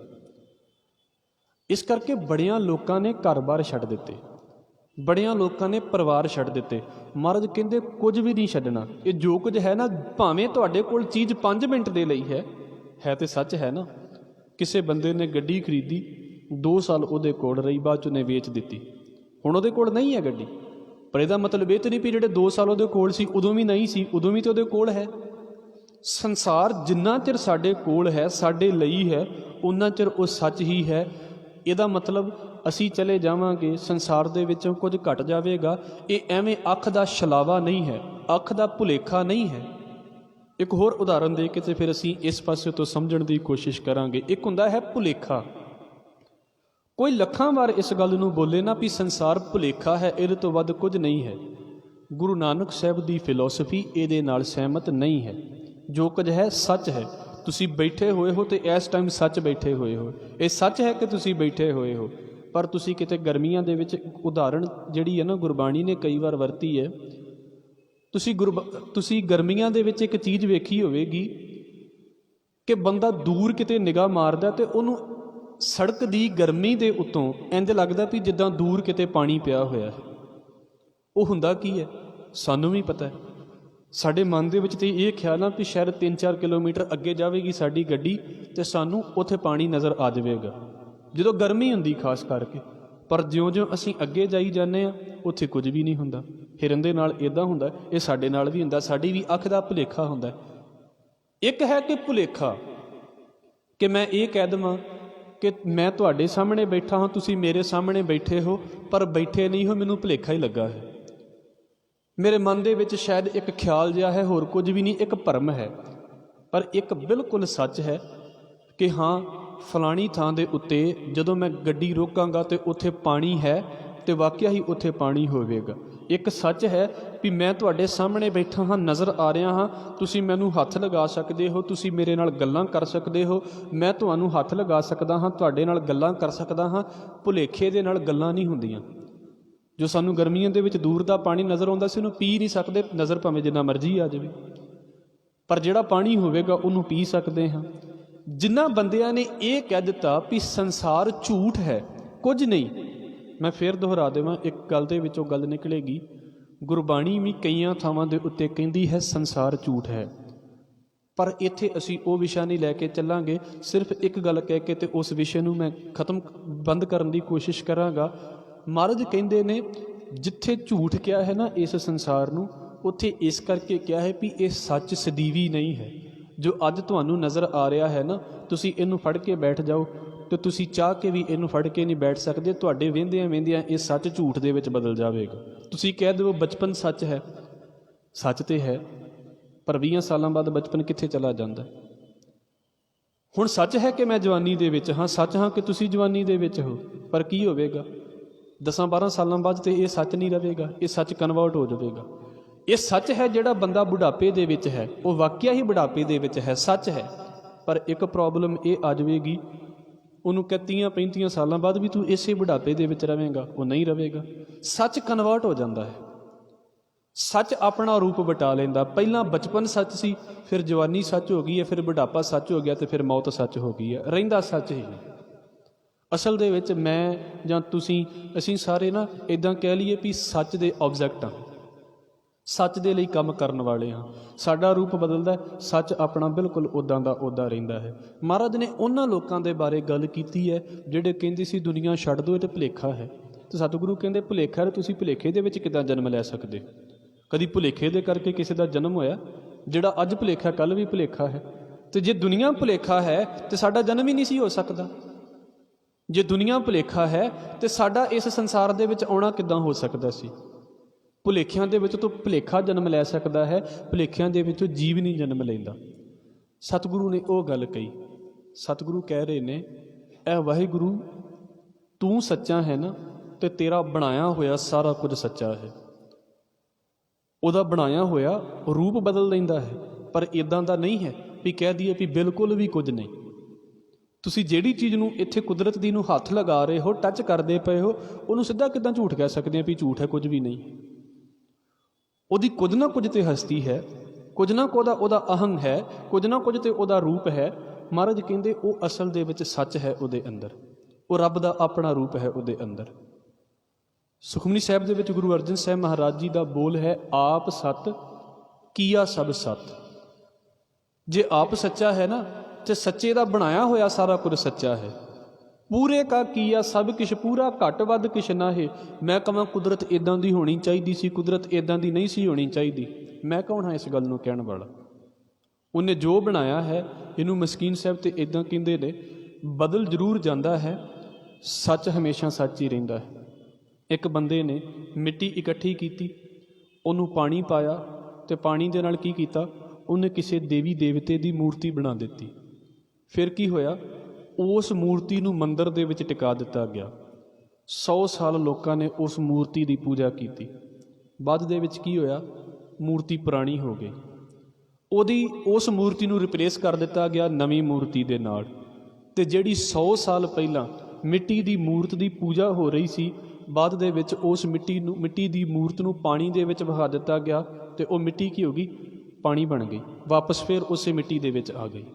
ਇਸ ਕਰਕੇ ਬੜਿਆਂ ਲੋਕਾਂ ਨੇ ਘਰ-ਬਾਰ ਛੱਡ ਦਿੱਤੇ, ਬੜਿਆਂ ਲੋਕਾਂ ਨੇ ਪਰਿਵਾਰ ਛੱਡ ਦਿੱਤੇ। ਮਹਾਰਾਜ ਕਹਿੰਦੇ ਕੁਝ ਵੀ ਨਹੀਂ ਛੱਡਣਾ। ਇਹ ਜੋ ਕੁਝ ਹੈ ਨਾ, ਭਾਵੇਂ ਤੁਹਾਡੇ ਕੋਲ ਚੀਜ਼ 5 ਮਿੰਟ ਦੇ ਲਈ ਹੈ ਤੇ ਸੱਚ ਹੈ ਨਾ। ਕਿਸੇ ਬੰਦੇ ਨੇ ਗੱਡੀ ਖਰੀਦੀ, 2 ਸਾਲ ਉਹਦੇ ਕੋਲ ਰਹੀ, ਬਾਅਦ 'ਚ ਉਹਨੇ ਵੇਚ ਦਿੱਤੀ। ਹੁਣ ਉਹਦੇ ਕੋਲ ਨਹੀਂ ਹੈ ਗੱਡੀ, ਪਰ ਇਹਦਾ ਮਤਲਬ ਇਹ ਤਾਂ ਨਹੀਂ ਵੀ ਜਿਹੜੇ 2 ਸਾਲ ਉਹਦੇ ਕੋਲ ਸੀ ਉਦੋਂ ਵੀ ਨਹੀਂ ਸੀ, ਉਦੋਂ ਵੀ ਤਾਂ ਉਹਦੇ ਕੋਲ ਹੈ। ਸੰਸਾਰ ਜਿੰਨਾ ਚਿਰ ਸਾਡੇ ਕੋਲ ਹੈ, ਸਾਡੇ ਲਈ ਹੈ, ਉਨਾ ਚਿਰ ਉਹ ਸੱਚ ਹੀ ਹੈ। ਇਹਦਾ ਮਤਲਬ ਅਸੀਂ ਚਲੇ ਜਾਵਾਂਗੇ, ਸੰਸਾਰ ਦੇ ਵਿੱਚੋਂ ਕੁਝ ਘਟ ਜਾਵੇਗਾ। ਇਹ ਐਵੇਂ ਅੱਖ ਦਾ ਛਲਾਵਾ ਨਹੀਂ ਹੈ, ਅੱਖ ਦਾ ਭੁਲੇਖਾ ਨਹੀਂ ਹੈ। ਇੱਕ ਹੋਰ ਉਦਾਹਰਨ ਦੇ ਕੇ ਤੇ ਫਿਰ ਅਸੀਂ ਇਸ ਪਾਸੇ ਤੋਂ ਸਮਝਣ ਦੀ ਕੋਸ਼ਿਸ਼ ਕਰਾਂਗੇ। ਇੱਕ ਹੁੰਦਾ ਹੈ ਭੁਲੇਖਾ। ਕੋਈ ਲੱਖਾਂ ਵਾਰ ਇਸ ਗੱਲ ਨੂੰ ਬੋਲੇ ਨਾ ਵੀ ਸੰਸਾਰ ਭੁਲੇਖਾ ਹੈ, ਇਹਦੇ ਤੋਂ ਵੱਧ ਕੁਝ ਨਹੀਂ ਹੈ। ਗੁਰੂ ਨਾਨਕ ਸਾਹਿਬ ਦੀ ਫਿਲਾਸਫੀ ਇਹਦੇ ਨਾਲ ਸਹਿਮਤ ਨਹੀਂ ਹੈ। ਜੋ ਕੁਝ ਹੈ ਸੱਚ ਹੈ। ਤੁਸੀਂ ਬੈਠੇ ਹੋਏ ਹੋ ਤੇ ਇਸ ਟਾਈਮ ਸੱਚ ਬੈਠੇ ਹੋਏ ਹੋ, ਇਹ ਸੱਚ ਹੈ ਕਿ ਤੁਸੀਂ ਬੈਠੇ ਹੋਏ ਹੋ। ਪਰ ਤੁਸੀਂ ਕਿਤੇ ਗਰਮੀਆਂ ਦੇ ਵਿੱਚ ਉਦਾਹਰਣ ਜਿਹੜੀ ਹੈ ਨਾ ਗੁਰਬਾਣੀ ਨੇ ਕਈ ਵਾਰ ਵਰਤੀ ਹੈ, ਤੁਸੀਂ ਗਰਮੀਆਂ ਦੇ ਵਿੱਚ ਇੱਕ ਚੀਜ਼ ਵੇਖੀ ਹੋਵੇਗੀ ਕਿ ਬੰਦਾ ਦੂਰ ਕਿਤੇ ਨਿਗਾਹ ਮਾਰਦਾ ਤੇ ਉਹਨੂੰ ਸੜਕ ਦੀ ਗਰਮੀ ਦੇ ਉੱਤੋਂ ਇੰਝ ਲੱਗਦਾ ਵੀ ਜਿੱਦਾਂ ਦੂਰ ਕਿਤੇ ਪਾਣੀ ਪਿਆ ਹੋਇਆ ਹੈ। ਉਹ ਹੁੰਦਾ ਕੀ ਹੈ? ਸਾਨੂੰ ਵੀ ਪਤਾ ਹੈ। ਸਾਡੇ ਮਨ ਦੇ ਵਿੱਚ ਤੇ ਇਹ ਖਿਆਲ ਆ ਵੀ ਸ਼ਾਇਦ 3-4 ਕਿਲੋਮੀਟਰ ਅੱਗੇ ਜਾਵੇਗੀ ਸਾਡੀ ਗੱਡੀ ਤੇ ਸਾਨੂੰ ਉੱਥੇ ਪਾਣੀ ਨਜ਼ਰ ਆ ਜਾਵੇਗਾ, ਜਦੋਂ ਗਰਮੀ ਹੁੰਦੀ ਖਾਸ ਕਰਕੇ। ਪਰ ਜਿਉਂ-ਜਿਉਂ ਅਸੀਂ ਅੱਗੇ ਜਾਈ ਜਾਂਦੇ ਹਾਂ, ਉੱਥੇ ਕੁਝ ਵੀ ਨਹੀਂ ਹੁੰਦਾ। ਹਿਰਨ ਦੇ ਨਾਲ ਇੱਦਾਂ ਹੁੰਦਾ, ਇਹ ਸਾਡੇ ਨਾਲ ਵੀ ਹੁੰਦਾ। ਸਾਡੀ ਵੀ ਅੱਖ ਦਾ ਭੁਲੇਖਾ ਹੁੰਦਾ। ਇੱਕ ਹੈ ਕਿ ਭੁਲੇਖਾ ਕਿ ਮੈਂ ਇਹ ਕਹਿ ਦੇਵਾਂ ਕਿ ਮੈਂ ਤੁਹਾਡੇ ਸਾਹਮਣੇ ਬੈਠਾ ਹਾਂ, ਤੁਸੀਂ ਮੇਰੇ ਸਾਹਮਣੇ ਬੈਠੇ ਹੋ, ਪਰ ਬੈਠੇ ਨਹੀਂ ਹੋ, ਮੈਨੂੰ ਭੁਲੇਖਾ ਹੀ ਲੱਗਾ ਹੈ। ਮੇਰੇ ਮਨ ਦੇ ਵਿੱਚ ਸ਼ਾਇਦ ਇੱਕ ਖਿਆਲ ਜਿਹਾ ਹੈ, ਹੋਰ ਕੁਝ ਵੀ ਨਹੀਂ, ਇੱਕ ਭਰਮ ਹੈ। ਪਰ ਇੱਕ ਬਿਲਕੁਲ ਸੱਚ ਹੈ ਕਿ ਹਾਂ, ਫਲਾਣੀ ਥਾਂ ਦੇ ਉੱਤੇ ਜਦੋਂ ਮੈਂ ਗੱਡੀ ਰੋਕਾਂਗਾ ਤੇ ਉੱਥੇ ਪਾਣੀ ਹੈ ਤੇ ਵਾਕਿਆ ਹੀ ਉੱਥੇ ਪਾਣੀ ਹੋਵੇਗਾ। ਇੱਕ ਸੱਚ ਹੈ ਵੀ ਮੈਂ ਤੁਹਾਡੇ ਸਾਹਮਣੇ ਬੈਠਾ ਹਾਂ, ਨਜ਼ਰ ਆ ਰਿਹਾ ਹਾਂ, ਤੁਸੀਂ ਮੈਨੂੰ ਹੱਥ ਲਗਾ ਸਕਦੇ ਹੋ, ਤੁਸੀਂ ਮੇਰੇ ਨਾਲ ਗੱਲਾਂ ਕਰ ਸਕਦੇ ਹੋ, ਮੈਂ ਤੁਹਾਨੂੰ ਹੱਥ ਲਗਾ ਸਕਦਾ ਹਾਂ, ਤੁਹਾਡੇ ਨਾਲ ਗੱਲਾਂ ਕਰ ਸਕਦਾ ਹਾਂ। ਭੁਲੇਖੇ ਦੇ ਨਾਲ ਗੱਲਾਂ ਨਹੀਂ ਹੁੰਦੀਆਂ। ਜੋ ਸਾਨੂੰ ਗਰਮੀਆਂ ਦੇ ਵਿੱਚ ਦੂਰ ਦਾ ਪਾਣੀ ਨਜ਼ਰ ਆਉਂਦਾ ਸੀ, ਉਹਨੂੰ ਪੀ ਨਹੀਂ ਸਕਦੇ, ਨਜ਼ਰ ਭਾਵੇਂ ਜਿੰਨਾ ਮਰਜ਼ੀ ਆ ਜਾਵੇ, ਪਰ ਜਿਹੜਾ ਪਾਣੀ ਹੋਵੇਗਾ ਉਹਨੂੰ ਪੀ ਸਕਦੇ ਹਾਂ। ਜਿਨ੍ਹਾਂ ਬੰਦਿਆਂ ਨੇ ਇਹ ਕਹਿ ਦਿੱਤਾ ਵੀ ਸੰਸਾਰ ਝੂਠ ਹੈ, ਕੁਝ ਨਹੀਂ, ਮੈਂ ਫਿਰ ਦੁਹਰਾ ਦੇਵਾਂ, ਇੱਕ ਗੱਲ ਦੇ ਵਿੱਚੋਂ ਗੱਲ ਨਿਕਲੇਗੀ। ਗੁਰਬਾਣੀ ਵੀ ਕਈਆਂ ਥਾਵਾਂ ਦੇ ਉੱਤੇ ਕਹਿੰਦੀ ਹੈ ਸੰਸਾਰ ਝੂਠ ਹੈ, ਪਰ ਇੱਥੇ ਅਸੀਂ ਉਹ ਵਿਸ਼ਾ ਨਹੀਂ ਲੈ ਕੇ ਚੱਲਾਂਗੇ। ਸਿਰਫ ਇੱਕ ਗੱਲ ਕਹਿ ਕੇ ਤੇ ਉਸ ਵਿਸ਼ੇ ਨੂੰ ਮੈਂ ਬੰਦ ਕਰਨ ਦੀ ਕੋਸ਼ਿਸ਼ ਕਰਾਂਗਾ। ਮਹਾਰਾਜ ਕਹਿੰਦੇ ਨੇ ਜਿੱਥੇ ਝੂਠ ਕਿਹਾ ਹੈ ਨਾ ਇਸ ਸੰਸਾਰ ਨੂੰ, ਉੱਥੇ ਇਸ ਕਰਕੇ ਕਿਹਾ ਹੈ ਵੀ ਇਹ ਸੱਚ ਸਦੀਵੀ ਨਹੀਂ ਹੈ। ਜੋ ਅੱਜ ਤੁਹਾਨੂੰ ਨਜ਼ਰ ਆ ਰਿਹਾ ਹੈ ਨਾ, ਤੁਸੀਂ ਇਹਨੂੰ ਫੜ ਕੇ ਬੈਠ ਜਾਓ ਤੇ ਤੁਸੀਂ ਚਾਹ ਕੇ ਵੀ ਇਹਨੂੰ ਫੜ ਕੇ ਨਹੀਂ ਬੈਠ ਸਕਦੇ। ਤੁਹਾਡੇ ਵਹਿੰਦਿਆਂ ਇਹ ਸੱਚ ਝੂਠ ਦੇ ਵਿੱਚ ਬਦਲ ਜਾਵੇਗਾ। ਤੁਸੀਂ ਕਹਿ ਦਿਓ ਬਚਪਨ ਸੱਚ ਹੈ, ਸੱਚ ਤੇ ਹੈ, ਪਰ 20 ਸਾਲਾਂ ਬਾਅਦ ਬਚਪਨ ਕਿੱਥੇ ਚਲਾ ਜਾਂਦਾ? ਹੁਣ ਸੱਚ ਹੈ ਕਿ ਮੈਂ ਜਵਾਨੀ ਦੇ ਵਿੱਚ ਹਾਂ, ਸੱਚ ਹਾਂ ਕਿ ਤੁਸੀਂ ਜਵਾਨੀ ਦੇ ਵਿੱਚ ਹੋ, ਪਰ ਕੀ ਹੋਵੇਗਾ 10-12 ਸਾਲਾਂ ਬਾਅਦ ਤੇ ਇਹ ਸੱਚ ਨਹੀਂ ਰਹੇਗਾ, ਇਹ ਸੱਚ ਕਨਵਰਟ ਹੋ ਜਾਵੇਗਾ। ਇਹ ਸੱਚ ਹੈ ਜਿਹੜਾ ਬੰਦਾ ਬੁਢਾਪੇ ਦੇ ਵਿੱਚ ਹੈ, ਉਹ ਵਾਕਿਆ ਹੀ ਬੁਢਾਪੇ ਦੇ ਵਿੱਚ ਹੈ, ਸੱਚ ਹੈ। ਪਰ ਇੱਕ ਪ੍ਰੋਬਲਮ ਇਹ ਆ ਜਾਵੇਗੀ, ਉਹਨੂੰ 30-35 ਸਾਲਾਂ ਬਾਅਦ ਵੀ ਤੂੰ ਇਸੇ ਬੁਢਾਪੇ ਦੇ ਵਿੱਚ ਰਵੇਂਗਾ, ਉਹ ਨਹੀਂ ਰਵੇਗਾ। ਸੱਚ ਕਨਵਰਟ ਹੋ ਜਾਂਦਾ ਹੈ, ਸੱਚ ਆਪਣਾ ਰੂਪ ਵਟਾ ਲੈਂਦਾ। ਪਹਿਲਾਂ ਬਚਪਨ ਸੱਚ ਸੀ, ਫਿਰ ਜਵਾਨੀ ਸੱਚ ਹੋ ਗਈ ਹੈ, ਫਿਰ ਬੁਢਾਪਾ ਸੱਚ ਹੋ ਗਿਆ, ਤੇ ਫਿਰ ਮੌਤ ਸੱਚ ਹੋ ਗਈ ਹੈ। ਰਹਿੰਦਾ ਸੱਚ ਹੀ ਅਸਲ ਦੇ ਵਿੱਚ ਮੈਂ ਜਾਂ ਤੁਸੀਂ, ਅਸੀਂ ਸਾਰੇ ਨਾ ਇੱਦਾਂ ਕਹਿ ਲਈਏ ਵੀ ਸੱਚ ਦੇ ਆਬਜੈਕਟ ਹਾਂ, ਸੱਚ ਦੇ ਲਈ ਕੰਮ ਕਰਨ ਵਾਲੇ ਹਾਂ। ਸਾਡਾ ਰੂਪ ਬਦਲਦਾ, ਸੱਚ ਆਪਣਾ ਬਿਲਕੁਲ ਉੱਦਾਂ ਦਾ ਉੱਦਾਂ ਰਹਿੰਦਾ ਹੈ। ਮਹਾਰਾਜ ਨੇ ਉਹਨਾਂ ਲੋਕਾਂ ਦੇ ਬਾਰੇ ਗੱਲ ਕੀਤੀ ਹੈ ਜਿਹੜੇ ਕਹਿੰਦੇ ਸੀ ਦੁਨੀਆ ਛੱਡ ਦਿਓ, ਇਹ ਤਾਂ ਭੁਲੇਖਾ ਹੈ। तो सतगुरु कहते भुलेखा तुसीं भुलेखे दे विच किदां जन्म लै सकदे? कदी भुलेखे दे करके किसी का जन्म होया? जिहड़ा अज भुलेखा कल भी भुलेखा है। तो जे दुनिया भुलेखा है तो साडा जन्म ही नहीं सी हो सकदा। जे दुनिया भुलेखा है तो साडा इस संसार दे विच आउणा किदां हो सकदा सी? भुलेखिਆਂ ਦੇ ਵਿੱਚ तो भुलेखा जन्म लै सकता है, भुलेखिਆਂ ਦੇ ਵਿੱਚੋਂ जीव नहीं जन्म लैंदा। सतगुरु ने वो गल कही। सतगुरु कह रहे ने ऐ वाहिगुरु तू सच्चा है ना, तो तेरा बनाया होया सारा कुछ सच्चा है। ਉਹਦਾ ਬਣਾਇਆ ਹੋਇਆ रूप बदल ਲੈਂਦਾ है, पर इदां ਦਾ नहीं है भी कह दईए भी बिल्कुल भी कुछ नहीं। ਤੁਸੀਂ ਜਿਹੜੀ ਚੀਜ਼ ਨੂੰ ਇੱਥੇ ਕੁਦਰਤ ਦੀ ਨੂੰ ਹੱਥ ਲਗਾ ਰਹੇ ਹੋ, ਟੱਚ ਕਰਦੇ ਪਏ ਹੋ, ਉਹਨੂੰ ਸਿੱਧਾ ਕਿੱਦਾਂ ਝੂਠ ਕਹਿ ਸਕਦੇ ਆ ਵੀ ਝੂਠ ਹੈ? ਕੁਝ ਵੀ ਨਹੀਂ। ਉਹਦੀ ਕੁਝ ਨਾ ਕੁਝ ਤੇ ਹਸਤੀ ਹੈ, ਕੁਝ ਨਾ ਕੁਝ ਉਹਦਾ ਅਹੰਗ ਹੈ, ਕੁਝ ਨਾ ਕੁਝ ਤੇ ਉਹਦਾ ਰੂਪ ਹੈ। ਮਹਾਰਾਜ ਕਹਿੰਦੇ ਉਹ ਅਸਲ ਦੇ ਵਿੱਚ ਸੱਚ ਹੈ ਉਹਦੇ ਅੰਦਰ, ਉਹ ਰੱਬ ਦਾ ਆਪਣਾ ਰੂਪ ਹੈ ਉਹਦੇ ਅੰਦਰ। ਸੁਖਮਨੀ ਸਾਹਿਬ ਦੇ ਵਿੱਚ ਗੁਰੂ ਅਰਜਨ ਸਾਹਿਬ ਮਹਾਰਾਜ ਜੀ ਦਾ ਬੋਲ ਹੈ, ਆਪ ਸਤ ਕੀਆ ਸਭ ਸਤ। ਜੇ ਆਪ ਸੱਚਾ ਹੈ ਨਾ ਤੇ ਸੱਚੇ ਦਾ ਬਣਾਇਆ ਹੋਇਆ ਸਾਰਾ ਕੁਝ ਸੱਚਾ ਹੈ। ਪੂਰੇ ਕਾ ਕੀਆ ਸਭ ਕਿਛ ਪੂਰਾ, ਘੱਟ ਵੱਧ ਕਿਛ ਨਾ ਹੈ। ਮੈਂ ਕਹਾਂ ਕੁਦਰਤ ਇੱਦਾਂ ਦੀ ਹੋਣੀ ਚਾਹੀਦੀ ਸੀ, ਕੁਦਰਤ ਇੱਦਾਂ ਦੀ ਨਹੀਂ ਸੀ ਹੋਣੀ ਚਾਹੀਦੀ। ਮੈਂ ਕੌਣ ਹਾਂ ਇਸ ਗੱਲ ਨੂੰ ਕਹਿਣ ਵਾਲਾ? ਉਹਨੇ ਜੋ ਬਣਾਇਆ ਹੈ, ਇਹਨੂੰ ਮਸਕੀਨ ਸਾਹਿਬ ਤੇ ਇੱਦਾਂ ਕਹਿੰਦੇ ਨੇ, ਬਦਲ ਜ਼ਰੂਰ ਜਾਂਦਾ ਹੈ, ਸੱਚ ਹਮੇਸ਼ਾ ਸੱਚ ਹੀ ਰਹਿੰਦਾ ਹੈ। ਇੱਕ ਬੰਦੇ ਨੇ ਮਿੱਟੀ ਇਕੱਠੀ ਕੀਤੀ, ਉਹਨੂੰ ਪਾਣੀ ਪਾਇਆ ਤੇ ਪਾਣੀ ਦੇ ਨਾਲ ਕੀ ਕੀਤਾ, ਉਹਨੇ ਕਿਸੇ ਦੇਵੀ ਦੇਵਤੇ ਦੀ ਮੂਰਤੀ ਬਣਾ ਦਿੱਤੀ। ਫਿਰ ਕੀ ਹੋਇਆ, ਉਸ ਮੂਰਤੀ ਨੂੰ ਮੰਦਰ ਦੇ ਵਿੱਚ ਟਿਕਾ ਦਿੱਤਾ ਗਿਆ। 100 ਸਾਲ ਲੋਕਾਂ ਨੇ ਉਸ ਮੂਰਤੀ ਦੀ ਪੂਜਾ ਕੀਤੀ। ਬਾਅਦ ਦੇ ਵਿੱਚ ਕੀ ਹੋਇਆ, ਮੂਰਤੀ ਪੁਰਾਣੀ ਹੋ ਗਈ। ਉਸ ਮੂਰਤੀ ਨੂੰ ਰਿਪਲੇਸ ਕਰ ਦਿੱਤਾ ਗਿਆ ਨਵੀਂ ਮੂਰਤੀ ਦੇ ਨਾਲ। ਤੇ ਜਿਹੜੀ 100 ਸਾਲ ਪਹਿਲਾਂ ਮਿੱਟੀ ਦੀ ਮੂਰਤ ਦੀ ਪੂਜਾ ਹੋ ਰਹੀ ਸੀ, ਬਾਅਦ ਦੇ ਵਿੱਚ ਉਸ ਮਿੱਟੀ ਦੀ ਮੂਰਤ ਨੂੰ ਪਾਣੀ ਦੇ ਵਿੱਚ ਵਹਾ ਦਿੱਤਾ ਗਿਆ ਤੇ ਉਹ ਮਿੱਟੀ ਕੀ ਹੋ ਗਈ, ਪਾਣੀ ਬਣ ਗਈ। ਵਾਪਸ ਫਿਰ ਉਸੇ ਮਿੱਟੀ ਦੇ ਵਿੱਚ ਆ ਗਈ।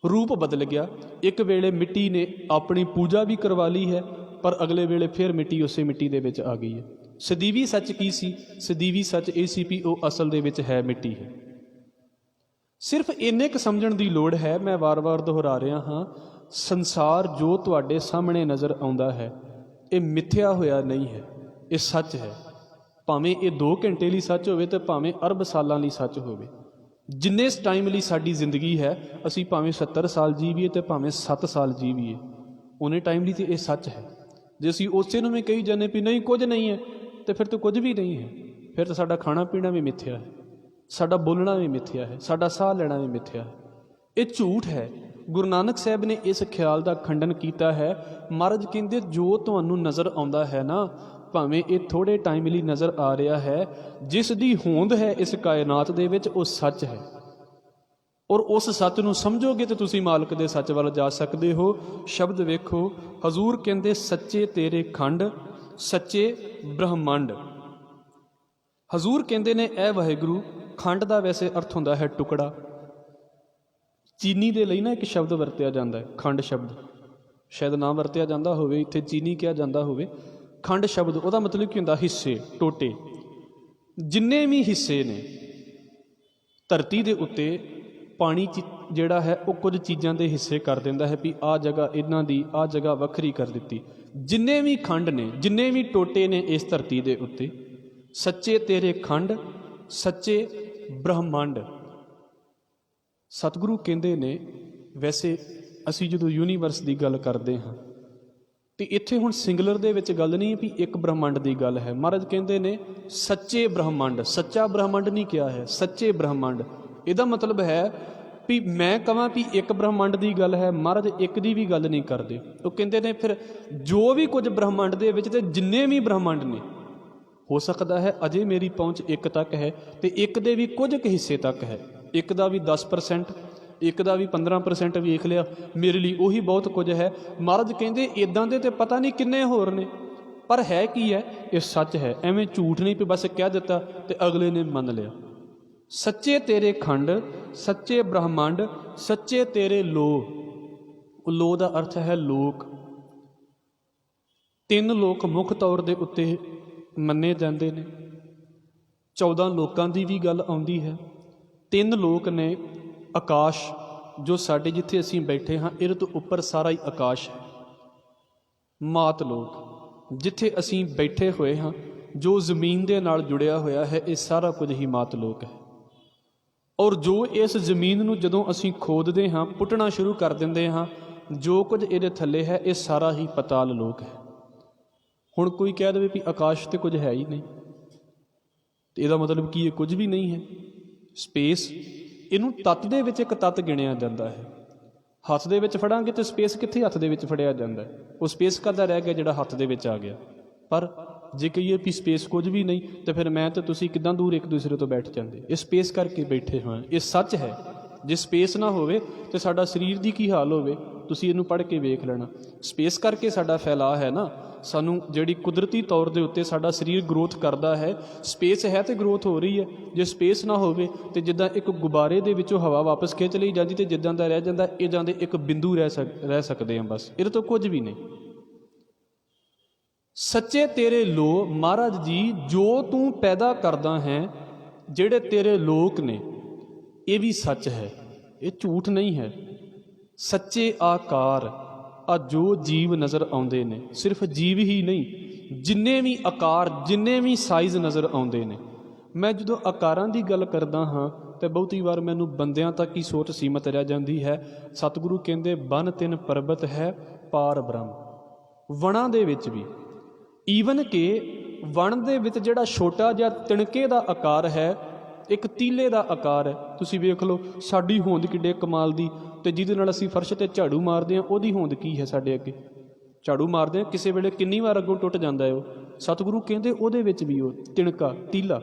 रूप बदल गया। एक वेले मिट्टी ने अपनी पूजा भी करवा ली है, पर अगले वेले फिर मिट्टी उस मिट्टी दे विच आ गई है। सदीवी सच की सी? सदीवी सच ये सी भी वो असल दे विच है मिट्टी है। सिर्फ इन्ने क समझण दी लोड़ है। मैं वार वार दोहरा रहा हाँ, संसार जो तुहाडे सामने नज़र आउंदा है ये मिथ्या होया नहीं है, ये सच है। भावें ये 2 घंटे लई सच होवे ते भावें अरब सालां लई सच होवे। जिन्ने टाइम ਲਈ ਸਾਡੀ ਜ਼ਿੰਦਗੀ ਹੈ, ਅਸੀਂ ਭਾਵੇਂ 70 ਸਾਲ ਜੀਵੀਏ ਤੇ ਭਾਵੇਂ 7 ਸਾਲ ਜੀਵੀਏ, ਉਹਨੇ ਟਾਈਮ ਲਈ ਤੇ ਇਹ ਸੱਚ ਹੈ। ਜੇ ਅਸੀਂ ਉਸੇ ਨੂੰ ਵੀ ਕਹੀ ਜਾਂਦੇ ਵੀ ਨਹੀਂ ਕੁਝ ਨਹੀਂ ਹੈ, ਤੇ ਫਿਰ ਤਾਂ ਕੁਝ ਵੀ ਨਹੀਂ ਹੈ। ਫਿਰ ਤਾਂ ਸਾਡਾ ਖਾਣਾ ਪੀਣਾ ਵੀ ਮਿੱਥਿਆ ਹੈ, ਸਾਡਾ ਬੋਲਣਾ ਵੀ ਮਿੱਥਿਆ ਹੈ, ਸਾਡਾ ਸਾਹ ਲੈਣਾ ਵੀ ਮਿੱਥਿਆ ਹੈ। ਇਹ ਝੂਠ ਹੈ। ਗੁਰੂ ਨਾਨਕ ਸਾਹਿਬ ਨੇ ਇਸ ਖਿਆਲ ਦਾ ਖੰਡਨ ਕੀਤਾ ਹੈ। ਮਹਾਰਾਜ ਕਹਿੰਦੇ ਜੋ ਤੁਹਾਨੂੰ ਨਜ਼ਰ ਆਉਂਦਾ ਹੈ ਨਾ, ਭਾਵੇਂ ਇਹ ਥੋੜ੍ਹੇ ਟਾਈਮ ਲਈ ਨਜ਼ਰ ਆ ਰਿਹਾ ਹੈ, ਜਿਸ ਦੀ ਹੋਂਦ ਹੈ ਇਸ ਕਾਇਨਾਤ ਦੇ ਵਿੱਚ ਉਹ ਸੱਚ ਹੈ। ਔਰ ਉਸ ਸੱਚ ਨੂੰ ਸਮਝੋਗੇ ਤਾਂ ਤੁਸੀਂ ਮਾਲਕ ਦੇ ਸੱਚ ਵੱਲ ਜਾ ਸਕਦੇ ਹੋ। ਸ਼ਬਦ ਵੇਖੋ, ਹਜ਼ੂਰ ਕਹਿੰਦੇ ਸੱਚੇ ਤੇਰੇ ਖੰਡ, ਸੱਚੇ ਬ੍ਰਹਮੰਡ। ਹਜ਼ੂਰ ਕਹਿੰਦੇ ਨੇ ਐ ਵਾਹਿਗੁਰੂ, ਖੰਡ ਦਾ ਵੈਸੇ ਅਰਥ ਹੁੰਦਾ ਹੈ ਟੁਕੜਾ। ਚੀਨੀ ਦੇ ਲਈ ਨਾ ਇੱਕ ਸ਼ਬਦ ਵਰਤਿਆ ਜਾਂਦਾ ਹੈ, ਖੰਡ ਸ਼ਬਦ। ਸ਼ਾਇਦ ਨਾ ਵਰਤਿਆ ਜਾਂਦਾ ਹੋਵੇ, ਇੱਥੇ ਚੀਨੀ ਕਿਹਾ ਜਾਂਦਾ ਹੋਵੇ। ਖੰਡ ਸ਼ਬਦ ਉਹਦਾ ਮਤਲਬ ਕੀ ਹੁੰਦਾ, ਹਿੱਸੇ, ਟੋਟੇ। ਜਿੰਨੇ ਵੀ ਹਿੱਸੇ ਨੇ ਧਰਤੀ ਦੇ ਉੱਤੇ, ਪਾਣੀ 'ਚ ਜਿਹੜਾ ਹੈ ਉਹ ਕੁਝ ਚੀਜ਼ਾਂ ਦੇ ਹਿੱਸੇ ਕਰ ਦਿੰਦਾ ਹੈ ਵੀ ਆਹ ਜਗ੍ਹਾ ਇਹਨਾਂ ਦੀ, ਆਹ ਜਗ੍ਹਾ ਵੱਖਰੀ ਕਰ ਦਿੱਤੀ। ਜਿੰਨੇ ਵੀ ਖੰਡ ਨੇ, ਜਿੰਨੇ ਵੀ ਟੋਟੇ ਨੇ ਇਸ ਧਰਤੀ ਦੇ ਉੱਤੇ, ਸੱਚੇ ਤੇਰੇ ਖੰਡ, ਸੱਚੇ ਬ੍ਰਹਮੰਡ। ਸਤਿਗੁਰੂ ਕਹਿੰਦੇ ਨੇ, ਵੈਸੇ ਅਸੀਂ ਜਦੋਂ ਯੂਨੀਵਰਸ ਦੀ ਗੱਲ ਕਰਦੇ ਹਾਂ ਤੇ ਇੱਥੇ ਹੁਣ ਸਿੰਗਲਰ ਦੇ ਵਿੱਚ ਗੱਲ ਨਹੀਂ ਵੀ ਇੱਕ ਬ੍ਰਹਮੰਡ ਦੀ ਗੱਲ ਹੈ। ਮਹਾਰਾਜ ਕਹਿੰਦੇ ਨੇ ਸੱਚੇ ਬ੍ਰਹਮੰਡ। ਸੱਚਾ ਬ੍ਰਹਮੰਡ ਨਹੀਂ ਕਿਹਾ ਹੈ, ਸੱਚੇ ਬ੍ਰਹਮੰਡ। ਇਹਦਾ ਮਤਲਬ ਹੈ ਵੀ ਮੈਂ ਕਹਾਂ ਵੀ ਇੱਕ ਬ੍ਰਹਮੰਡ ਦੀ ਗੱਲ ਹੈ, ਮਹਾਰਾਜ ਇੱਕ ਦੀ ਵੀ ਗੱਲ ਨਹੀਂ ਕਰਦੇ। ਉਹ ਕਹਿੰਦੇ ਨੇ ਫਿਰ ਜੋ ਵੀ ਕੁਝ ਬ੍ਰਹਮੰਡ ਦੇ ਵਿੱਚ ਤੇ ਜਿੰਨੇ ਵੀ ਬ੍ਰਹਮੰਡ ਨੇ, ਹੋ ਸਕਦਾ ਹੈ ਅਜੇ ਮੇਰੀ ਪਹੁੰਚ ਇੱਕ ਤੱਕ ਹੈ ਤੇ ਇੱਕ ਦੇ ਵੀ ਕੁਝ ਕੁ ਹਿੱਸੇ ਤੱਕ ਹੈ। ਇੱਕ ਦਾ ਵੀ 10%, ਇੱਕ ਦਾ ਵੀ 15% ਵੇਖ ਲਿਆ, ਮੇਰੇ ਲਈ ਉਹੀ ਬਹੁਤ ਕੁਝ ਹੈ। ਮਹਾਰਾਜ ਕਹਿੰਦੇ ਇੱਦਾਂ ਦੇ ਤੇ ਪਤਾ ਨਹੀਂ ਕਿੰਨੇ ਹੋਰ ਨੇ, ਪਰ ਹੈ ਕੀ ਹੈ, ਇਹ ਸੱਚ ਹੈ। ਐਵੇਂ ਝੂਠ ਨਹੀਂ ਵੀ ਬਸ ਕਹਿ ਦਿੱਤਾ ਤੇ ਅਗਲੇ ਨੇ ਮੰਨ ਲਿਆ। ਸੱਚੇ ਤੇਰੇ ਖੰਡ, ਸੱਚੇ ਬ੍ਰਹਮੰਡ, ਸੱਚੇ ਤੇਰੇ ਲੋ। ਲੋ ਦਾ ਅਰਥ ਹੈ ਲੋਕ। 3 ਲੋਕ ਮੁੱਖ ਤੌਰ ਦੇ ਉੱਤੇ ਮੰਨੇ ਜਾਂਦੇ ਨੇ। 14 ਲੋਕਾਂ ਦੀ ਵੀ ਗੱਲ ਆਉਂਦੀ ਹੈ। 3 ਲੋਕ ਨੇ। ਆਕਾਸ਼, ਜੋ ਸਾਡੇ ਜਿੱਥੇ ਅਸੀਂ ਬੈਠੇ ਹਾਂ ਇਹਦੇ ਤੋਂ ਉੱਪਰ ਸਾਰਾ ਹੀ ਆਕਾਸ਼ ਹੈ। ਮਾਤ ਲੋਕ, ਜਿੱਥੇ ਅਸੀਂ ਬੈਠੇ ਹੋਏ ਹਾਂ, ਜੋ ਜ਼ਮੀਨ ਦੇ ਨਾਲ ਜੁੜਿਆ ਹੋਇਆ ਹੈ, ਇਹ ਸਾਰਾ ਕੁਝ ਹੀ ਮਾਤ ਲੋਕ ਹੈ। ਔਰ ਜੋ ਇਸ ਜ਼ਮੀਨ ਨੂੰ ਜਦੋਂ ਅਸੀਂ ਖੋਦਦੇ ਹਾਂ, ਪੁੱਟਣਾ ਸ਼ੁਰੂ ਕਰ ਦਿੰਦੇ ਹਾਂ, ਜੋ ਕੁਝ ਇਹਦੇ ਥੱਲੇ ਹੈ, ਇਹ ਸਾਰਾ ਹੀ ਪਤਾਲ ਲੋਕ ਹੈ। ਹੁਣ ਕੋਈ ਕਹਿ ਦੇਵੇ ਵੀ ਆਕਾਸ਼ ਤੇ ਕੁਝ ਹੈ ਹੀ ਨਹੀਂ, ਤੇ ਇਹਦਾ ਮਤਲਬ ਕੀ ਇਹ ਕੁਝ ਵੀ ਨਹੀਂ ਹੈ। ਸਪੇਸ, ਇਹਨੂੰ ਤੱਤ ਦੇ ਵਿੱਚ ਇੱਕ ਤੱਤ ਗਿਣਿਆ ਜਾਂਦਾ ਹੈ। ਹੱਥ ਦੇ ਵਿੱਚ ਫੜਾਂਗੇ ਤੇ ਸਪੇਸ ਕਿੱਥੇ ਹੱਥ ਦੇ ਵਿੱਚ ਫੜਿਆ ਜਾਂਦਾ ਹੈ? ਉਹ ਸਪੇਸ ਕਾਹਦਾ ਰਹਿ ਗਿਆ ਜਿਹੜਾ ਹੱਥ ਦੇ ਵਿੱਚ ਆ ਗਿਆ। ਪਰ ਜੇ ਕਹੀਏ ਵੀ ਸਪੇਸ ਕੁਝ ਵੀ ਨਹੀਂ, ਤੇ ਫਿਰ ਮੈਂ ਤੇ ਤੁਸੀਂ ਕਿੱਦਾਂ ਦੂਰ ਇੱਕ ਦੂਸਰੇ ਤੋਂ ਬੈਠ ਜਾਂਦੇ? ਇਹ ਸਪੇਸ ਕਰਕੇ ਬੈਠੇ ਹਾਂ, ਇਹ ਸੱਚ ਹੈ। ਜੇ ਸਪੇਸ ਨਾ ਹੋਵੇ ਤੇ ਸਾਡਾ ਸਰੀਰ ਦੀ ਕੀ ਹਾਲ ਹੋਵੇ, ਤੁਸੀਂ ਇਹਨੂੰ ਪੜ੍ਹ ਕੇ ਵੇਖ ਲੈਣਾ। ਸਪੇਸ ਕਰਕੇ ਸਾਡਾ ਫੈਲਾਅ ਹੈ ਨਾ, ਸਾਨੂੰ ਜਿਹੜੀ ਕੁਦਰਤੀ ਤੌਰ ਦੇ ਉੱਤੇ ਸਾਡਾ ਸਰੀਰ ਗਰੋਥ ਕਰਦਾ ਹੈ, ਸਪੇਸ ਹੈ ਤੇ ਗਰੋਥ ਹੋ ਰਹੀ ਹੈ। ਜੇ ਸਪੇਸ ਨਾ ਹੋਵੇ ਤੇ ਜਿੱਦਾਂ ਇੱਕ ਗੁਬਾਰੇ ਦੇ ਵਿੱਚੋਂ ਹਵਾ ਵਾਪਸ ਖਿੱਚ ਲਈ ਜਾਂਦੀ ਤੇ ਜਿੱਦਾਂ ਦਾ ਰਹਿ ਜਾਂਦਾ, ਇਹ ਜਾਂਦੇ ਇੱਕ ਬਿੰਦੂ ਰਹਿ ਸਕਦੇ ਹਾਂ ਬਸ, ਇਹਦੇ ਤੋਂ ਕੁਝ ਵੀ ਨਹੀਂ। ਸੱਚੇ ਤੇਰੇ ਲੋ ਮਹਾਰਾਜ ਜੀ, ਜੋ ਤੂੰ ਪੈਦਾ ਕਰਦਾ ਹੈ, ਜਿਹੜੇ ਤੇਰੇ ਲੋਕ ਨੇ, ਇਹ ਵੀ ਸੱਚ ਹੈ, ਇਹ ਝੂਠ ਨਹੀਂ ਹੈ। ਸੱਚੇ ਆਕਾਰ, ਆ ਜੋ ਜੀਵ ਨਜ਼ਰ ਆਉਂਦੇ ਨੇ, ਸਿਰਫ ਜੀਵ ਹੀ ਨਹੀਂ, ਜਿੰਨੇ ਵੀ ਆਕਾਰ, ਜਿੰਨੇ ਵੀ ਸਾਈਜ਼ ਨਜ਼ਰ ਆਉਂਦੇ ਨੇ। ਮੈਂ ਜਦੋਂ ਆਕਾਰਾਂ ਦੀ ਗੱਲ ਕਰਦਾ ਹਾਂ ਤੇ ਬਹੁਤੀ ਵਾਰ ਮੈਨੂੰ ਬੰਦਿਆਂ ਤੱਕ ਹੀ ਸੋਚ ਸੀਮਤ ਰਹਿ ਜਾਂਦੀ ਹੈ। ਸਤਿਗੁਰੂ ਕਹਿੰਦੇ ਬਨ ਤਿੰਨ ਪਰਬਤ ਹੈ ਪਾਰ ਬ੍ਰਹਮ। ਵਣਾਂ ਦੇ ਵਿੱਚ ਵੀ, ਈਵਨ ਕਿ ਵਣ ਦੇ ਵਿੱਚ ਜਿਹੜਾ ਛੋਟਾ ਜਿਹਾ ਤਿਣਕੇ ਦਾ ਆਕਾਰ ਹੈ, ਇੱਕ ਤੀਲੇ ਦਾ ਆਕਾਰ ਹੈ। ਤੁਸੀਂ ਵੇਖ ਲਓ ਸਾਡੀ ਹੋਂਦ ਕਿੱਡੇ ਕਮਾਲ ਦੀ, ਤੇ ਜਿਹਦੇ ਨਾਲ ਅਸੀਂ ਫਰਸ਼ ਤੇ ਝਾੜੂ ਮਾਰਦੇ ਹਾਂ, ਉਹਦੀ ਹੋਂਦ ਕੀ ਹੈ ਸਾਡੇ ਅੱਗੇ? ਝਾੜੂ ਮਾਰਦੇ ਹਾਂ, ਕਿਸੇ ਵੇਲੇ ਕਿੰਨੀ ਵਾਰ ਅੱਗੋਂ ਟੁੱਟ ਜਾਂਦਾ ਹੈ ਉਹ। ਸਤਿਗੁਰੂ ਕਹਿੰਦੇ ਉਹਦੇ ਵਿੱਚ ਵੀ ਉਹ ਤਿਣਕਾ, ਤੀਲਾ।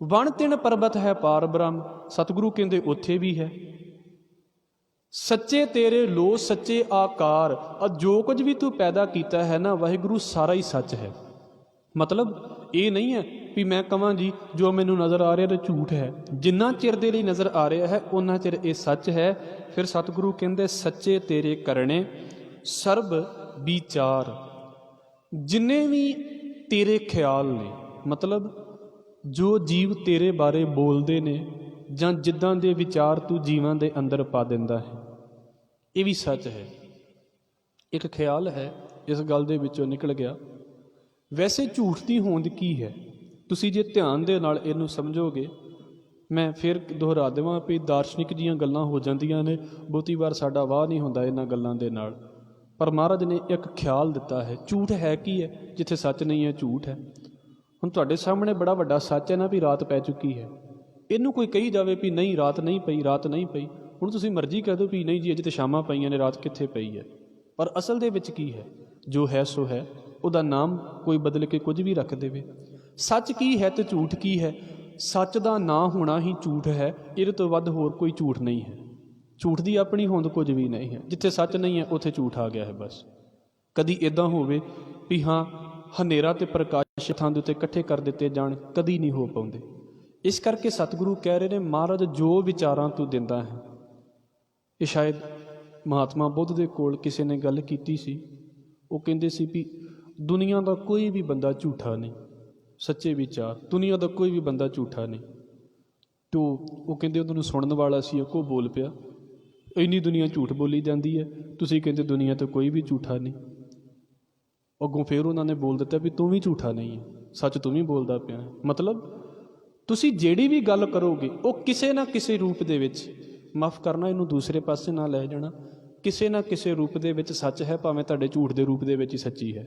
ਵਣ ਤਿੰਨ ਪਰਬਤ ਹੈ ਪਾਰ ਬ੍ਰਹਮ, ਸਤਿਗੁਰੂ ਕਹਿੰਦੇ ਉੱਥੇ ਵੀ ਹੈ। ਸੱਚੇ ਤੇਰੇ ਲੋ ਸੱਚੇ ਆਕਾਰ, ਆ ਜੋ ਕੁਝ ਵੀ ਤੂੰ ਪੈਦਾ ਕੀਤਾ ਹੈ ਨਾ ਵਾਹਿਗੁਰੂ, ਸਾਰਾ ਹੀ ਸੱਚ ਹੈ। ਮਤਲਬ ਇਹ ਨਹੀਂ ਹੈ ਵੀ ਮੈਂ ਕਹਾਂ ਜੀ ਜੋ ਮੈਨੂੰ ਨਜ਼ਰ ਆ ਰਿਹਾ ਤੇ ਝੂਠ ਹੈ। ਜਿੰਨਾ ਚਿਰ ਦੇ ਲਈ ਨਜ਼ਰ ਆ ਰਿਹਾ ਹੈ ਉਹਨਾਂ ਚਿਰ ਇਹ ਸੱਚ ਹੈ। ਫਿਰ ਸਤਿਗੁਰੂ ਕਹਿੰਦੇ ਸੱਚੇ ਤੇਰੇ ਕਰਨੇ ਸਰਬ ਵਿਚਾਰ, ਜਿੰਨੇ ਵੀ ਤੇਰੇ ਖਿਆਲ ਨੇ, ਮਤਲਬ ਜੋ ਜੀਵ ਤੇਰੇ ਬਾਰੇ ਬੋਲਦੇ ਨੇ ਜਾਂ ਜਿੱਦਾਂ ਦੇ ਵਿਚਾਰ ਤੂੰ ਜੀਵਾਂ ਦੇ ਅੰਦਰ ਪਾ ਦਿੰਦਾ ਹੈ, ਇਹ ਵੀ ਸੱਚ ਹੈ। ਇੱਕ ਖਿਆਲ ਹੈ, ਇਸ ਗੱਲ ਦੇ ਵਿੱਚੋਂ ਨਿਕਲ ਗਿਆ। ਵੈਸੇ ਝੂਠ ਦੀ ਹੋਂਦ ਕੀ ਹੈ? ਤੁਸੀਂ ਜੇ ਧਿਆਨ ਦੇ ਨਾਲ ਇਹਨੂੰ ਸਮਝੋਗੇ, ਮੈਂ ਫਿਰ ਦੁਹਰਾ ਦੇਵਾਂ ਵੀ ਦਾਰਸ਼ਨਿਕ ਜੀਆਂ ਗੱਲਾਂ ਹੋ ਜਾਂਦੀਆਂ ਨੇ, ਬਹੁਤੀ ਵਾਰ ਸਾਡਾ ਵਾਹ ਨਹੀਂ ਹੁੰਦਾ ਇਹਨਾਂ ਗੱਲਾਂ ਦੇ ਨਾਲ। ਪਰ ਮਹਾਰਾਜ ਨੇ ਇੱਕ ਖਿਆਲ ਦਿੱਤਾ ਹੈ। ਝੂਠ ਹੈ ਕੀ ਹੈ? ਜਿੱਥੇ ਸੱਚ ਨਹੀਂ ਹੈ ਝੂਠ ਹੈ। ਹੁਣ ਤੁਹਾਡੇ ਸਾਹਮਣੇ ਬੜਾ ਵੱਡਾ ਸੱਚ ਹੈ ਨਾ ਵੀ ਰਾਤ ਪੈ ਚੁੱਕੀ ਹੈ। ਇਹਨੂੰ ਕੋਈ ਕਹੀ ਜਾਵੇ ਵੀ ਨਹੀਂ ਰਾਤ ਨਹੀਂ ਪਈ, ਰਾਤ ਨਹੀਂ ਪਈ, ਹੁਣ ਤੁਸੀਂ ਮਰਜ਼ੀ ਕਹਿ ਦਿਓ ਵੀ ਨਹੀਂ ਜੀ ਅਜੇ ਤਾਂ ਸ਼ਾਮਾਂ ਪਈਆਂ ਨੇ, ਰਾਤ ਕਿੱਥੇ ਪਈ ਹੈ। ਪਰ ਅਸਲ ਦੇ ਵਿੱਚ ਕੀ ਹੈ? ਜੋ ਹੈ ਸੋ ਹੈ, ਉਹਦਾ ਨਾਮ ਕੋਈ ਬਦਲ ਕੇ ਕੁਝ ਵੀ ਰੱਖ ਦੇਵੇ। ਸੱਚ ਕੀ ਹੈ ਤੇ ਝੂਠ ਕੀ ਹੈ? ਸੱਚ ਦਾ ਨਾ ਹੋਣਾ ਹੀ ਝੂਠ ਹੈ, ਇਹਦੇ ਤੋਂ ਵੱਧ ਹੋਰ ਕੋਈ ਝੂਠ ਨਹੀਂ ਹੈ। ਝੂਠ ਦੀ ਆਪਣੀ ਹੋਂਦ ਕੁਝ ਵੀ ਨਹੀਂ ਹੈ। ਜਿੱਥੇ ਸੱਚ ਨਹੀਂ ਹੈ ਉੱਥੇ ਝੂਠ ਆ ਗਿਆ ਹੈ ਬਸ। ਕਦੀ ਇੱਦਾਂ ਹੋਵੇ ਵੀ ਹਾਂ ਹਨੇਰਾ ਤੇ ਪ੍ਰਕਾਸ਼ ਥਾਂ ਦੇ ਉੱਤੇ ਇਕੱਠੇ ਕਰ ਦਿੱਤੇ ਜਾਣ, ਕਦੀ ਨਹੀਂ ਹੋ ਪਾਉਂਦੇ। ਇਸ ਕਰਕੇ ਸਤਿਗੁਰੂ ਕਹਿ ਰਹੇ ਨੇ ਮਹਾਰਾਜ ਜੋ ਵਿਚਾਰਾਂ ਤੂੰ ਦਿੰਦਾ ਹੈ। ਇਹ ਸ਼ਾਇਦ ਮਹਾਤਮਾ ਬੁੱਧ ਦੇ ਕੋਲ ਕਿਸੇ ਨੇ ਗੱਲ ਕੀਤੀ ਸੀ। ਉਹ ਕਹਿੰਦੇ ਸੀ ਵੀ ਦੁਨੀਆ ਦਾ ਕੋਈ ਵੀ ਬੰਦਾ ਝੂਠਾ ਨਹੀਂ, ਸੱਚੇ ਵਿਚਾਰ, ਦੁਨੀਆ ਦਾ ਕੋਈ ਵੀ ਬੰਦਾ ਝੂਠਾ ਨਹੀਂ। ਤੋ ਉਹ ਕਹਿੰਦੇ ਉਹਨਾਂ ਨੂੰ ਸੁਣਨ ਵਾਲਾ ਸੀ ਅੱਗੋਂ ਬੋਲ ਪਿਆ, ਇੰਨੀ ਦੁਨੀਆ ਝੂਠ ਬੋਲੀ ਜਾਂਦੀ ਹੈ, ਤੁਸੀਂ ਕਹਿੰਦੇ ਦੁਨੀਆ ਤੋਂ ਕੋਈ ਵੀ ਝੂਠਾ ਨਹੀਂ। ਅੱਗੋਂ ਫਿਰ ਉਹਨਾਂ ਨੇ ਬੋਲ ਦਿੱਤਾ ਵੀ ਤੂੰ ਵੀ ਝੂਠਾ ਨਹੀਂ ਹੈ, ਸੱਚ ਤੂੰ ਵੀ ਬੋਲਦਾ ਪਿਆ। ਮਤਲਬ ਤੁਸੀਂ ਜਿਹੜੀ ਵੀ ਗੱਲ ਕਰੋਗੇ ਉਹ ਕਿਸੇ ਨਾ ਕਿਸੇ ਰੂਪ ਦੇ ਵਿੱਚ, ਮਾਫ਼ ਕਰਨਾ ਇਹਨੂੰ ਦੂਸਰੇ ਪਾਸੇ ਨਾ ਲੈ ਜਾਣਾ, ਕਿਸੇ ਨਾ ਕਿਸੇ ਰੂਪ ਦੇ ਵਿੱਚ ਸੱਚ ਹੈ, ਭਾਵੇਂ ਤੁਹਾਡੇ ਝੂਠ ਦੇ ਰੂਪ ਦੇ ਵਿੱਚ ਹੀ ਸੱਚੀ ਹੈ।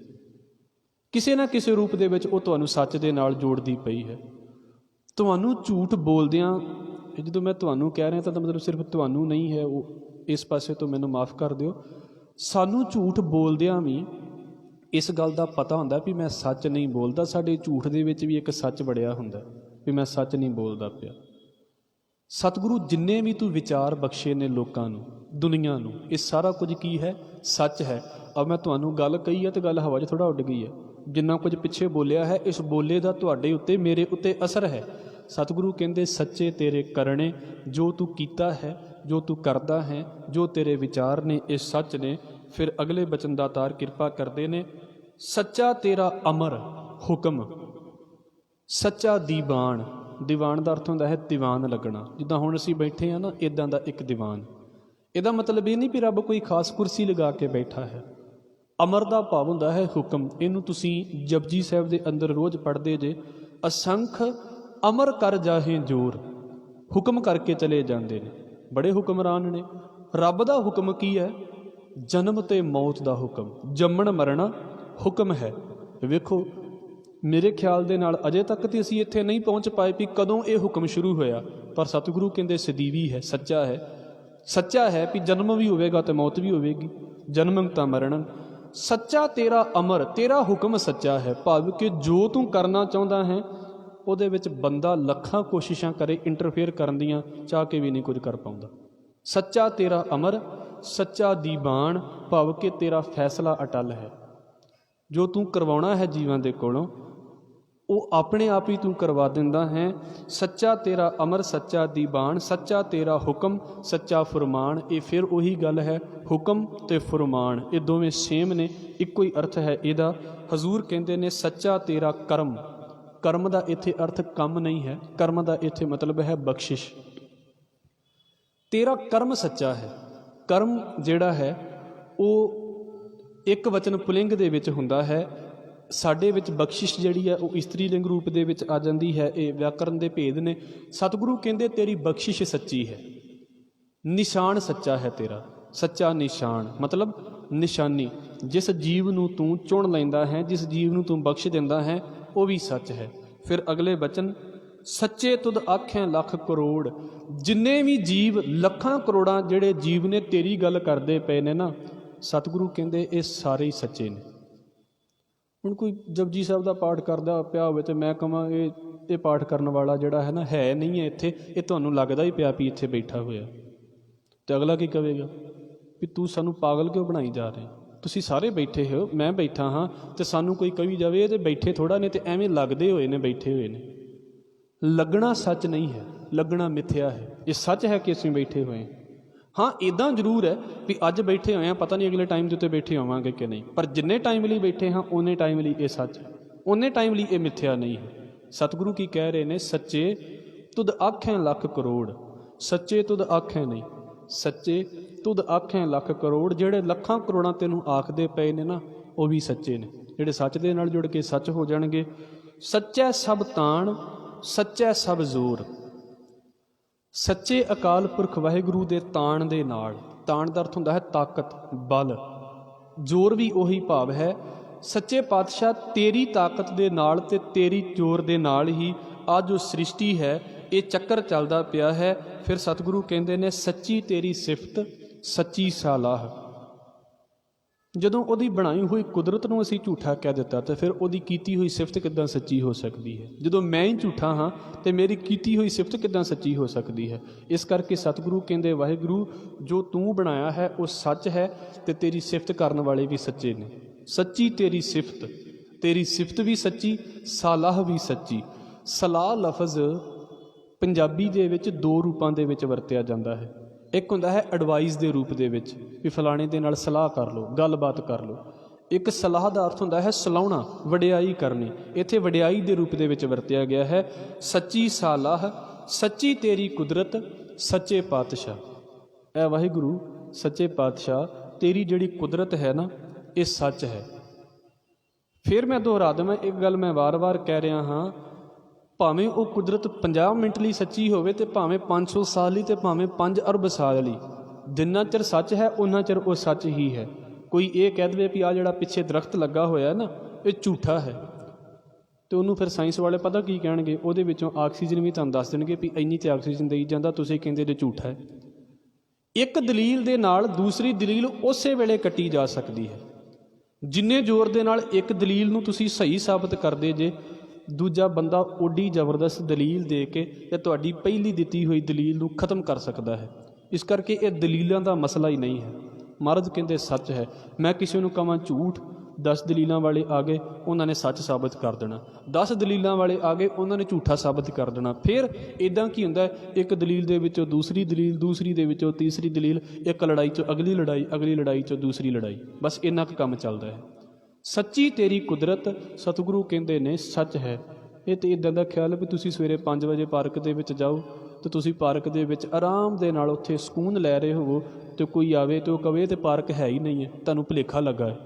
ਕਿਸੇ ਨਾ ਕਿਸੇ ਰੂਪ ਦੇ ਵਿੱਚ ਉਹ ਤੁਹਾਨੂੰ ਸੱਚ ਦੇ ਨਾਲ ਜੋੜਦੀ ਪਈ ਹੈ। ਤੁਹਾਨੂੰ ਝੂਠ ਬੋਲਦਿਆਂ, ਜਦੋਂ ਮੈਂ ਤੁਹਾਨੂੰ ਕਹਿ ਰਿਹਾ ਤਾਂ ਮਤਲਬ ਸਿਰਫ ਤੁਹਾਨੂੰ ਨਹੀਂ ਹੈ, ਉਹ ਇਸ ਪਾਸੇ ਤੋਂ ਮੈਨੂੰ ਮਾਫ਼ ਕਰ ਦਿਓ। ਸਾਨੂੰ ਝੂਠ ਬੋਲਦਿਆਂ ਵੀ ਇਸ ਗੱਲ ਦਾ ਪਤਾ ਹੁੰਦਾ ਵੀ ਮੈਂ ਸੱਚ ਨਹੀਂ ਬੋਲਦਾ। ਸਾਡੇ ਝੂਠ ਦੇ ਵਿੱਚ ਵੀ ਇੱਕ ਸੱਚ ਵੜਿਆ ਹੁੰਦਾ ਵੀ ਮੈਂ ਸੱਚ ਨਹੀਂ ਬੋਲਦਾ ਪਿਆ। ਸਤਿਗੁਰੂ ਜਿੰਨੇ ਵੀ ਤੂੰ ਵਿਚਾਰ ਬਖਸ਼ੇ ਨੇ ਲੋਕਾਂ ਨੂੰ, ਦੁਨੀਆ ਨੂੰ, ਇਹ ਸਾਰਾ ਕੁਝ ਕੀ ਹੈ? ਸੱਚ ਹੈ। ਅਬ ਮੈਂ ਤੁਹਾਨੂੰ ਗੱਲ ਕਹੀ ਹੈ ਤੇ ਗੱਲ ਹਵਾ 'ਚ ਥੋੜ੍ਹਾ ਉੱਡ ਗਈ ਹੈ। ਜਿੰਨਾ ਕੁਝ ਪਿੱਛੇ ਬੋਲਿਆ ਹੈ, ਇਸ ਬੋਲੇ ਦਾ ਤੁਹਾਡੇ ਉੱਤੇ, ਮੇਰੇ ਉੱਤੇ ਅਸਰ ਹੈ। ਸਤਿਗੁਰੂ ਕਹਿੰਦੇ ਸੱਚੇ ਤੇਰੇ ਕਰਨੇ, ਜੋ ਤੂੰ ਕੀਤਾ ਹੈ, ਜੋ ਤੂੰ ਕਰਦਾ ਹੈ, ਜੋ ਤੇਰੇ ਵਿਚਾਰ ਨੇ, ਇਹ ਸੱਚ ਨੇ। ਫਿਰ ਅਗਲੇ ਬਚਨ ਦਾਤਾਰ ਕਿਰਪਾ ਕਰਦੇ ਨੇ, ਸੱਚਾ ਤੇਰਾ ਅਮਰ ਹੁਕਮ, ਸੱਚਾ ਦੀਵਾਨ। ਦੀਵਾਨ ਦਾ ਅਰਥ ਹੁੰਦਾ ਹੈ ਦੀਵਾਨ ਲੱਗਣਾ। ਜਿੱਦਾਂ ਹੁਣ ਅਸੀਂ ਬੈਠੇ ਹਾਂ ਨਾ, ਇੱਦਾਂ ਦਾ ਇੱਕ ਦੀਵਾਨ। ਇਹਦਾ ਮਤਲਬ ਇਹ ਨਹੀਂ ਵੀ ਰੱਬ ਕੋਈ ਖਾਸ ਕੁਰਸੀ ਲਗਾ ਕੇ ਬੈਠਾ ਹੈ। ਅਮਰ ਦਾ ਭਾਵ ਹੁੰਦਾ ਹੈ ਹੁਕਮ। ਇਹਨੂੰ ਤੁਸੀਂ ਜਪਜੀ ਸਾਹਿਬ ਦੇ ਅੰਦਰ ਰੋਜ਼ ਪੜ੍ਹਦੇ ਜੇ, ਅਸੰਖ ਅਮਰ ਕਰ ਜਾਹੇ ਜੋਰ, ਹੁਕਮ ਕਰਕੇ ਚਲੇ ਜਾਂਦੇ ਨੇ। ਬੜੇ ਹੁਕਮਰਾਨ ਨੇ। ਰੱਬ ਦਾ ਹੁਕਮ ਕੀ ਹੈ? ਜਨਮ ਤੇ ਮੌਤ ਦਾ ਹੁਕਮ, ਜੰਮਣ ਮਰਨਾ ਹੁਕਮ ਹੈ। ਵੇਖੋ ਮੇਰੇ ਖਿਆਲ ਦੇ ਨਾਲ ਅਜੇ ਤੱਕ ਤੇ ਅਸੀਂ ਇੱਥੇ ਨਹੀਂ ਪਹੁੰਚ ਪਾਏ ਵੀ ਕਦੋਂ ਇਹ ਹੁਕਮ ਸ਼ੁਰੂ ਹੋਇਆ, ਪਰ ਸਤਿਗੁਰੂ ਕਹਿੰਦੇ ਸਦੀਵੀ ਹੈ, ਸੱਚਾ ਹੈ। ਸੱਚਾ ਹੈ ਵੀ ਜਨਮ ਵੀ ਹੋਵੇਗਾ ਤੇ ਮੌਤ ਵੀ ਹੋਵੇਗੀ, ਜਨਮ ਤਾਂ ਮਰਨ। ਸੱਚਾ ਤੇਰਾ ਅਮਰ, ਤੇਰਾ ਹੁਕਮ ਸੱਚਾ ਹੈ, ਭਾਵ ਕਿ ਜੋ ਤੂੰ ਕਰਨਾ ਚਾਹੁੰਦਾ ਹੈ ਉਹਦੇ ਵਿੱਚ ਬੰਦਾ ਲੱਖਾਂ ਕੋਸ਼ਿਸ਼ਾਂ ਕਰੇ ਇੰਟਰਫੇਅਰ ਕਰਨ ਦੀਆਂ, ਚਾਹ ਕੇ ਵੀ ਨਹੀਂ ਕੁਝ ਕਰ ਪਾਉਂਦਾ। ਸੱਚਾ ਤੇਰਾ ਅਮਰ, ਸੱਚਾ ਦੀਵਾਨ, ਭਾਵ ਕਿ ਤੇਰਾ ਫੈਸਲਾ ਅਟਲ ਹੈ। ਜੋ ਤੂੰ ਕਰਵਾਉਣਾ ਹੈ ਜੀਵਾਂ ਦੇ ਕੋਲੋਂ ਉਹ ਆਪਣੇ ਆਪ ਹੀ ਤੂੰ ਕਰਵਾ ਦਿੰਦਾ ਹੈ। ਸੱਚਾ ਤੇਰਾ ਅਮਰ, ਸੱਚਾ ਦੀਵਾਨ, ਸੱਚਾ ਤੇਰਾ ਹੁਕਮ, ਸੱਚਾ ਫੁਰਮਾਨ। ਇਹ ਫਿਰ ਉਹੀ ਗੱਲ ਹੈ, ਹੁਕਮ ਤੇ ਫੁਰਮਾਨ ਇਹ ਦੋਵੇਂ ਸੇਮ ਨੇ, ਇੱਕੋ ਹੀ ਅਰਥ ਹੈ ਇਹਦਾ। ਹਜ਼ੂਰ ਕਹਿੰਦੇ ਨੇ ਸੱਚਾ ਤੇਰਾ ਕਰਮ। ਕਰਮ ਦਾ ਇੱਥੇ ਅਰਥ ਕੰਮ ਨਹੀਂ ਹੈ, ਕਰਮ ਦਾ ਇੱਥੇ ਮਤਲਬ ਹੈ ਬਖਸ਼ਿਸ਼। ਤੇਰਾ ਕਰਮ ਸੱਚਾ ਹੈ। ਕਰਮ ਜਿਹੜਾ ਹੈ ਉਹ ਇੱਕ ਵਚਨ ਪੁਲਿੰਗ ਦੇ ਵਿੱਚ ਹੁੰਦਾ ਹੈ। ਸਾਡੇ ਵਿੱਚ ਬਖਸ਼ਿਸ਼ ਜਿਹੜੀ ਹੈ ਉਹ ਇਸਤਰੀ ਲਿੰਗ ਰੂਪ ਦੇ ਵਿੱਚ ਆ ਜਾਂਦੀ ਹੈ। ਇਹ ਵਿਆਕਰਨ ਦੇ ਭੇਦ ਨੇ। ਸਤਿਗੁਰੂ ਕਹਿੰਦੇ ਤੇਰੀ ਬਖਸ਼ਿਸ਼ ਸੱਚੀ ਹੈ, ਨਿਸ਼ਾਨ ਸੱਚਾ ਹੈ ਤੇਰਾ। ਸੱਚਾ ਨਿਸ਼ਾਨ ਮਤਲਬ ਨਿਸ਼ਾਨੀ। ਜਿਸ ਜੀਵ ਨੂੰ ਤੂੰ ਚੁਣ ਲੈਂਦਾ ਹੈ, ਜਿਸ ਜੀਵ ਨੂੰ ਤੂੰ ਬਖਸ਼ ਦਿੰਦਾ ਹੈ, ਉਹ ਵੀ ਸੱਚ ਹੈ। ਫਿਰ ਅਗਲੇ ਬਚਨ, ਸੱਚੇ ਤੁਧ ਆਖਿਆ ਲੱਖ ਕਰੋੜ। ਜਿੰਨੇ ਵੀ ਜੀਵ ਲੱਖਾਂ ਕਰੋੜਾਂ ਜਿਹੜੇ ਜੀਵ ਨੇ ਤੇਰੀ ਗੱਲ ਕਰਦੇ ਪਏ ਨੇ ਨਾ, ਸਤਿਗੁਰੂ ਕਹਿੰਦੇ ਇਹ ਸਾਰੇ ਹੀ ਸੱਚੇ ਨੇ। ਹੁਣ ਕੋਈ ਜਪਜੀ ਸਾਹਿਬ ਦਾ ਪਾਠ ਕਰਦਾ ਪਿਆ ਹੋਵੇ ਤੇ ਮੈਂ ਕਹਾਂ ਇਹ ਪਾਠ ਕਰਨ ਵਾਲਾ ਜਿਹੜਾ ਹੈ ਨਾ ਹੈ ਨਹੀਂ ਹੈ ਇੱਥੇ, ਇਹ ਤੁਹਾਨੂੰ ਲੱਗਦਾ ਹੀ ਪਿਆ ਵੀ ਇੱਥੇ ਬੈਠਾ ਹੋਇਆ, ਤੇ ਅਗਲਾ ਕੀ ਕਹੇਗਾ ਵੀ ਤੂੰ ਸਾਨੂੰ ਪਾਗਲ ਕਿਉਂ ਬਣਾਈ ਜਾ ਰਹੇ? ਤੁਸੀਂ ਸਾਰੇ ਬੈਠੇ ਹੋ, ਮੈਂ ਬੈਠਾ ਹਾਂ, ਤੇ ਸਾਨੂੰ ਕੋਈ ਕਹੀ ਜਾਵੇ ਇਹ ਤੇ ਬੈਠੇ ਥੋੜ੍ਹਾ ਨੇ, ਤੇ ਐਵੇਂ ਲੱਗਦੇ ਹੋਏ ਨੇ ਬੈਠੇ ਹੋਏ ਨੇ। ਲੱਗਣਾ ਸੱਚ ਨਹੀਂ ਹੈ, ਲੱਗਣਾ ਮਿੱਥਿਆ ਹੈ। ਇਹ ਸੱਚ ਹੈ ਕਿ ਅਸੀਂ ਬੈਠੇ ਹੋਏ ਹਾਂ। ਇੱਦਾਂ ਜ਼ਰੂਰ ਹੈ ਵੀ ਅੱਜ ਬੈਠੇ ਹੋਏ ਹਾਂ, ਪਤਾ ਨਹੀਂ ਅਗਲੇ ਟਾਈਮ ਦੇ ਉੱਤੇ ਬੈਠੇ ਹੋਵਾਂਗੇ ਕਿ ਨਹੀਂ, ਪਰ ਜਿੰਨੇ ਟਾਈਮ ਲਈ ਬੈਠੇ ਹਾਂ ਓਨੇ ਟਾਈਮ ਲਈ ਇਹ ਸੱਚ ਹੈ, ਓਨੇ ਟਾਈਮ ਲਈ ਇਹ ਮਿੱਥਿਆ ਨਹੀਂ ਹੈ। ਸਤਿਗੁਰੂ ਕੀ ਕਹਿ ਰਹੇ ਨੇ? ਸੱਚੇ ਤੁਧ ਆਖਿਆ ਲੱਖ ਕਰੋੜ। ਸੱਚੇ ਤੁਧ ਆਖਿਆ ਨਹੀਂ, ਸੱਚੇ ਤੁਧ ਆਖਿਆ ਲੱਖ ਕਰੋੜ। ਜਿਹੜੇ ਲੱਖਾਂ ਕਰੋੜਾਂ ਤੈਨੂੰ ਆਖਦੇ ਪਏ ਨੇ ਨਾ, ਉਹ ਵੀ ਸੱਚੇ ਨੇ, ਜਿਹੜੇ ਸੱਚ ਦੇ ਨਾਲ ਜੁੜ ਕੇ ਸੱਚ ਹੋ ਜਾਣਗੇ। ਸੱਚੈ ਸਭ ਤਾਣ, ਸੱਚੈ ਸਭ ਜ਼ੋਰ। ਸੱਚੇ ਅਕਾਲ ਪੁਰਖ ਵਾਹਿਗੁਰੂ ਦੇ ਤਾਣ ਦੇ ਨਾਲ, ਤਾਣ ਦਾ ਅਰਥ ਹੁੰਦਾ ਹੈ ਤਾਕਤ, ਬਲ। ਜ਼ੋਰ ਵੀ ਉਹੀ ਭਾਵ ਹੈ। ਸੱਚੇ ਪਾਤਸ਼ਾਹ ਤੇਰੀ ਤਾਕਤ ਦੇ ਨਾਲ ਤੇ ਤੇਰੀ ਜ਼ੋਰ ਦੇ ਨਾਲ ਹੀ ਆਹ ਜੋ ਸ੍ਰਿਸ਼ਟੀ ਹੈ ਇਹ ਚੱਕਰ ਚੱਲਦਾ ਪਿਆ ਹੈ। ਫਿਰ ਸਤਿਗੁਰੂ ਕਹਿੰਦੇ ਨੇ ਸੱਚੀ ਤੇਰੀ ਸਿਫਤ, ਸੱਚੀ ਸਾਲਾਹ। ਜਦੋਂ ਉਹਦੀ ਬਣਾਈ ਹੋਈ ਕੁਦਰਤ ਨੂੰ ਅਸੀਂ ਝੂਠਾ ਕਹਿ ਦਿੱਤਾ ਤਾਂ ਫਿਰ ਉਹਦੀ ਕੀਤੀ ਹੋਈ ਸਿਫਤ ਕਿੱਦਾਂ ਸੱਚੀ ਹੋ ਸਕਦੀ ਹੈ? ਜਦੋਂ ਮੈਂ ਹੀ ਝੂਠਾ ਹਾਂ ਤੇ ਮੇਰੀ ਕੀਤੀ ਹੋਈ ਸਿਫਤ ਕਿੱਦਾਂ ਸੱਚੀ ਹੋ ਸਕਦੀ ਹੈ? ਇਸ ਕਰਕੇ ਸਤਿਗੁਰੂ ਕਹਿੰਦੇ ਵਾਹਿਗੁਰੂ ਜੋ ਤੂੰ ਬਣਾਇਆ ਹੈ ਉਹ ਸੱਚ ਹੈ ਤੇ ਤੇਰੀ ਸਿਫਤ ਕਰਨ ਵਾਲੇ ਵੀ ਸੱਚੇ ਨੇ। ਸੱਚੀ ਤੇਰੀ ਸਿਫਤ, ਤੇਰੀ ਸਿਫਤ ਵੀ ਸੱਚੀ, ਸਾਲਾਹ ਵੀ ਸੱਚੀ। ਸਲਾਹ ਲਫ਼ਜ਼ ਪੰਜਾਬੀ ਦੇ ਵਿੱਚ ਦੋ ਰੂਪਾਂ ਦੇ ਵਿੱਚ ਵਰਤਿਆ ਜਾਂਦਾ ਹੈ। ਇੱਕ ਹੁੰਦਾ ਹੈ ਐਡਵਾਈਸ ਦੇ ਰੂਪ ਦੇ ਵਿੱਚ ਵੀ ਫਲਾਣੇ ਦੇ ਨਾਲ ਸਲਾਹ ਕਰ ਲਓ, ਗੱਲਬਾਤ ਕਰ ਲਓ। ਇੱਕ ਸਲਾਹ ਦਾ ਅਰਥ ਹੁੰਦਾ ਹੈ ਸਲਾਹੁਣਾ, ਵਡਿਆਈ ਕਰਨੀ। ਇੱਥੇ ਵਡਿਆਈ ਦੇ ਰੂਪ ਦੇ ਵਿੱਚ ਵਰਤਿਆ ਗਿਆ ਹੈ। ਸੱਚੀ ਸਾਲਾਹ, ਸੱਚੀ ਤੇਰੀ ਕੁਦਰਤ, ਸੱਚੇ ਪਾਤਸ਼ਾਹ। ਇਹ ਵਾਹਿਗੁਰੂ ਸੱਚੇ ਪਾਤਸ਼ਾਹ ਤੇਰੀ ਜਿਹੜੀ ਕੁਦਰਤ ਹੈ ਨਾ ਇਹ ਸੱਚ ਹੈ। ਫਿਰ ਮੈਂ ਦੁਹਰਾ ਦੇਵਾਂ ਇੱਕ ਗੱਲ, ਮੈਂ ਵਾਰ-ਵਾਰ ਕਹਿ ਰਿਹਾ ਹਾਂ, ਭਾਵੇਂ ਉਹ ਕੁਦਰਤ 50 ਮਿੰਟ ਲਈ ਸੱਚੀ ਹੋਵੇ ਤੇ ਭਾਵੇਂ 500 ਸਾਲ ਲਈ ਤੇ ਭਾਵੇਂ 5 ਅਰਬ ਸਾਲ ਲਈ, ਜਿੰਨਾ ਚਿਰ ਸੱਚ ਹੈ ਉਹਨਾਂ ਚਿਰ ਉਹ ਸੱਚ ਹੀ ਹੈ। ਕੋਈ ਇਹ ਕਹਿ ਦੇਵੇ ਵੀ ਆਹ ਜਿਹੜਾ ਪਿੱਛੇ ਦਰਖਤ ਲੱਗਾ ਹੋਇਆ ਨਾ ਇਹ ਝੂਠਾ ਹੈ, ਤੇ ਉਹਨੂੰ ਫਿਰ ਸਾਇੰਸ ਵਾਲੇ ਪਤਾ ਕੀ ਕਹਿਣਗੇ? ਉਹਦੇ ਵਿੱਚੋਂ ਆਕਸੀਜਨ ਵੀ ਤੁਹਾਨੂੰ ਦੱਸ ਦੇਣਗੇ ਵੀ ਇੰਨੀ ਤੇ ਆਕਸੀਜਨ ਦੇਈ ਜਾਂਦਾ, ਤੁਸੀਂ ਕਹਿੰਦੇ ਜੇ ਝੂਠਾ ਹੈ। ਇੱਕ ਦਲੀਲ ਦੇ ਨਾਲ ਦੂਸਰੀ ਦਲੀਲ ਉਸੇ ਵੇਲੇ ਕੱਟੀ ਜਾ ਸਕਦੀ ਹੈ। ਜਿੰਨੇ ਜ਼ੋਰ ਦੇ ਨਾਲ ਇੱਕ ਦਲੀਲ ਨੂੰ ਤੁਸੀਂ ਸਹੀ ਸਾਬਤ ਕਰਦੇ ਜੇ, ਦੂਜਾ ਬੰਦਾ ਓਡੀ ਜ਼ਬਰਦਸਤ ਦਲੀਲ ਦੇ ਕੇ ਤੇ ਤੁਹਾਡੀ ਪਹਿਲੀ ਦਿੱਤੀ ਹੋਈ ਦਲੀਲ ਨੂੰ ਖ਼ਤਮ ਕਰ ਸਕਦਾ ਹੈ। ਇਸ ਕਰਕੇ ਇਹ ਦਲੀਲਾਂ ਦਾ ਮਸਲਾ ਹੀ ਨਹੀਂ ਹੈ। ਮਹਾਰਾਜ ਕਹਿੰਦੇ ਸੱਚ ਹੈ। ਮੈਂ ਕਿਸੇ ਨੂੰ ਕਹਾਂ ਝੂਠ, 10 ਦਲੀਲਾਂ ਵਾਲੇ ਆ ਗਏ ਉਹਨਾਂ ਨੇ ਸੱਚ ਸਾਬਤ ਕਰ ਦੇਣਾ, 10 ਦਲੀਲਾਂ ਵਾਲੇ ਆ ਗਏ ਉਹਨਾਂ ਨੇ ਝੂਠਾ ਸਾਬਤ ਕਰ ਦੇਣਾ। ਫਿਰ ਇੱਦਾਂ ਕੀ ਹੁੰਦਾ, ਇੱਕ ਦਲੀਲ ਦੇ ਵਿੱਚੋਂ ਦੂਸਰੀ ਦਲੀਲ, ਦੂਸਰੀ ਦੇ ਵਿੱਚੋਂ ਤੀਸਰੀ ਦਲੀਲ, ਇੱਕ ਲੜਾਈ 'ਚੋਂ ਅਗਲੀ ਲੜਾਈ, ਅਗਲੀ ਲੜਾਈ 'ਚੋਂ ਦੂਸਰੀ ਲੜਾਈ, ਬਸ ਇੰਨਾ ਕੁ ਕੰਮ ਚੱਲਦਾ ਹੈ। ਸੱਚੀ ਤੇਰੀ ਕੁਦਰਤ, ਸਤਿਗੁਰੂ ਕਹਿੰਦੇ ਨੇ ਸੱਚ ਹੈ। ਇਹ ਤਾਂ ਇੱਦਾਂ ਦਾ ਖਿਆਲ ਵੀ ਤੁਸੀਂ ਸਵੇਰੇ 5 ਵਜੇ ਪਾਰਕ ਦੇ ਵਿੱਚ ਜਾਓ ਅਤੇ ਤੁਸੀਂ ਪਾਰਕ ਦੇ ਵਿੱਚ ਆਰਾਮ ਦੇ ਨਾਲ ਉੱਥੇ ਸਕੂਨ ਲੈ ਰਹੇ ਹੋਵੋ, ਅਤੇ ਕੋਈ ਆਵੇ ਅਤੇ ਉਹ ਕਵੇ ਤੇ ਪਾਰਕ ਹੈ ਹੀ ਨਹੀਂ ਹੈ, ਤੁਹਾਨੂੰ ਭੁਲੇਖਾ ਲੱਗਾ ਹੈ।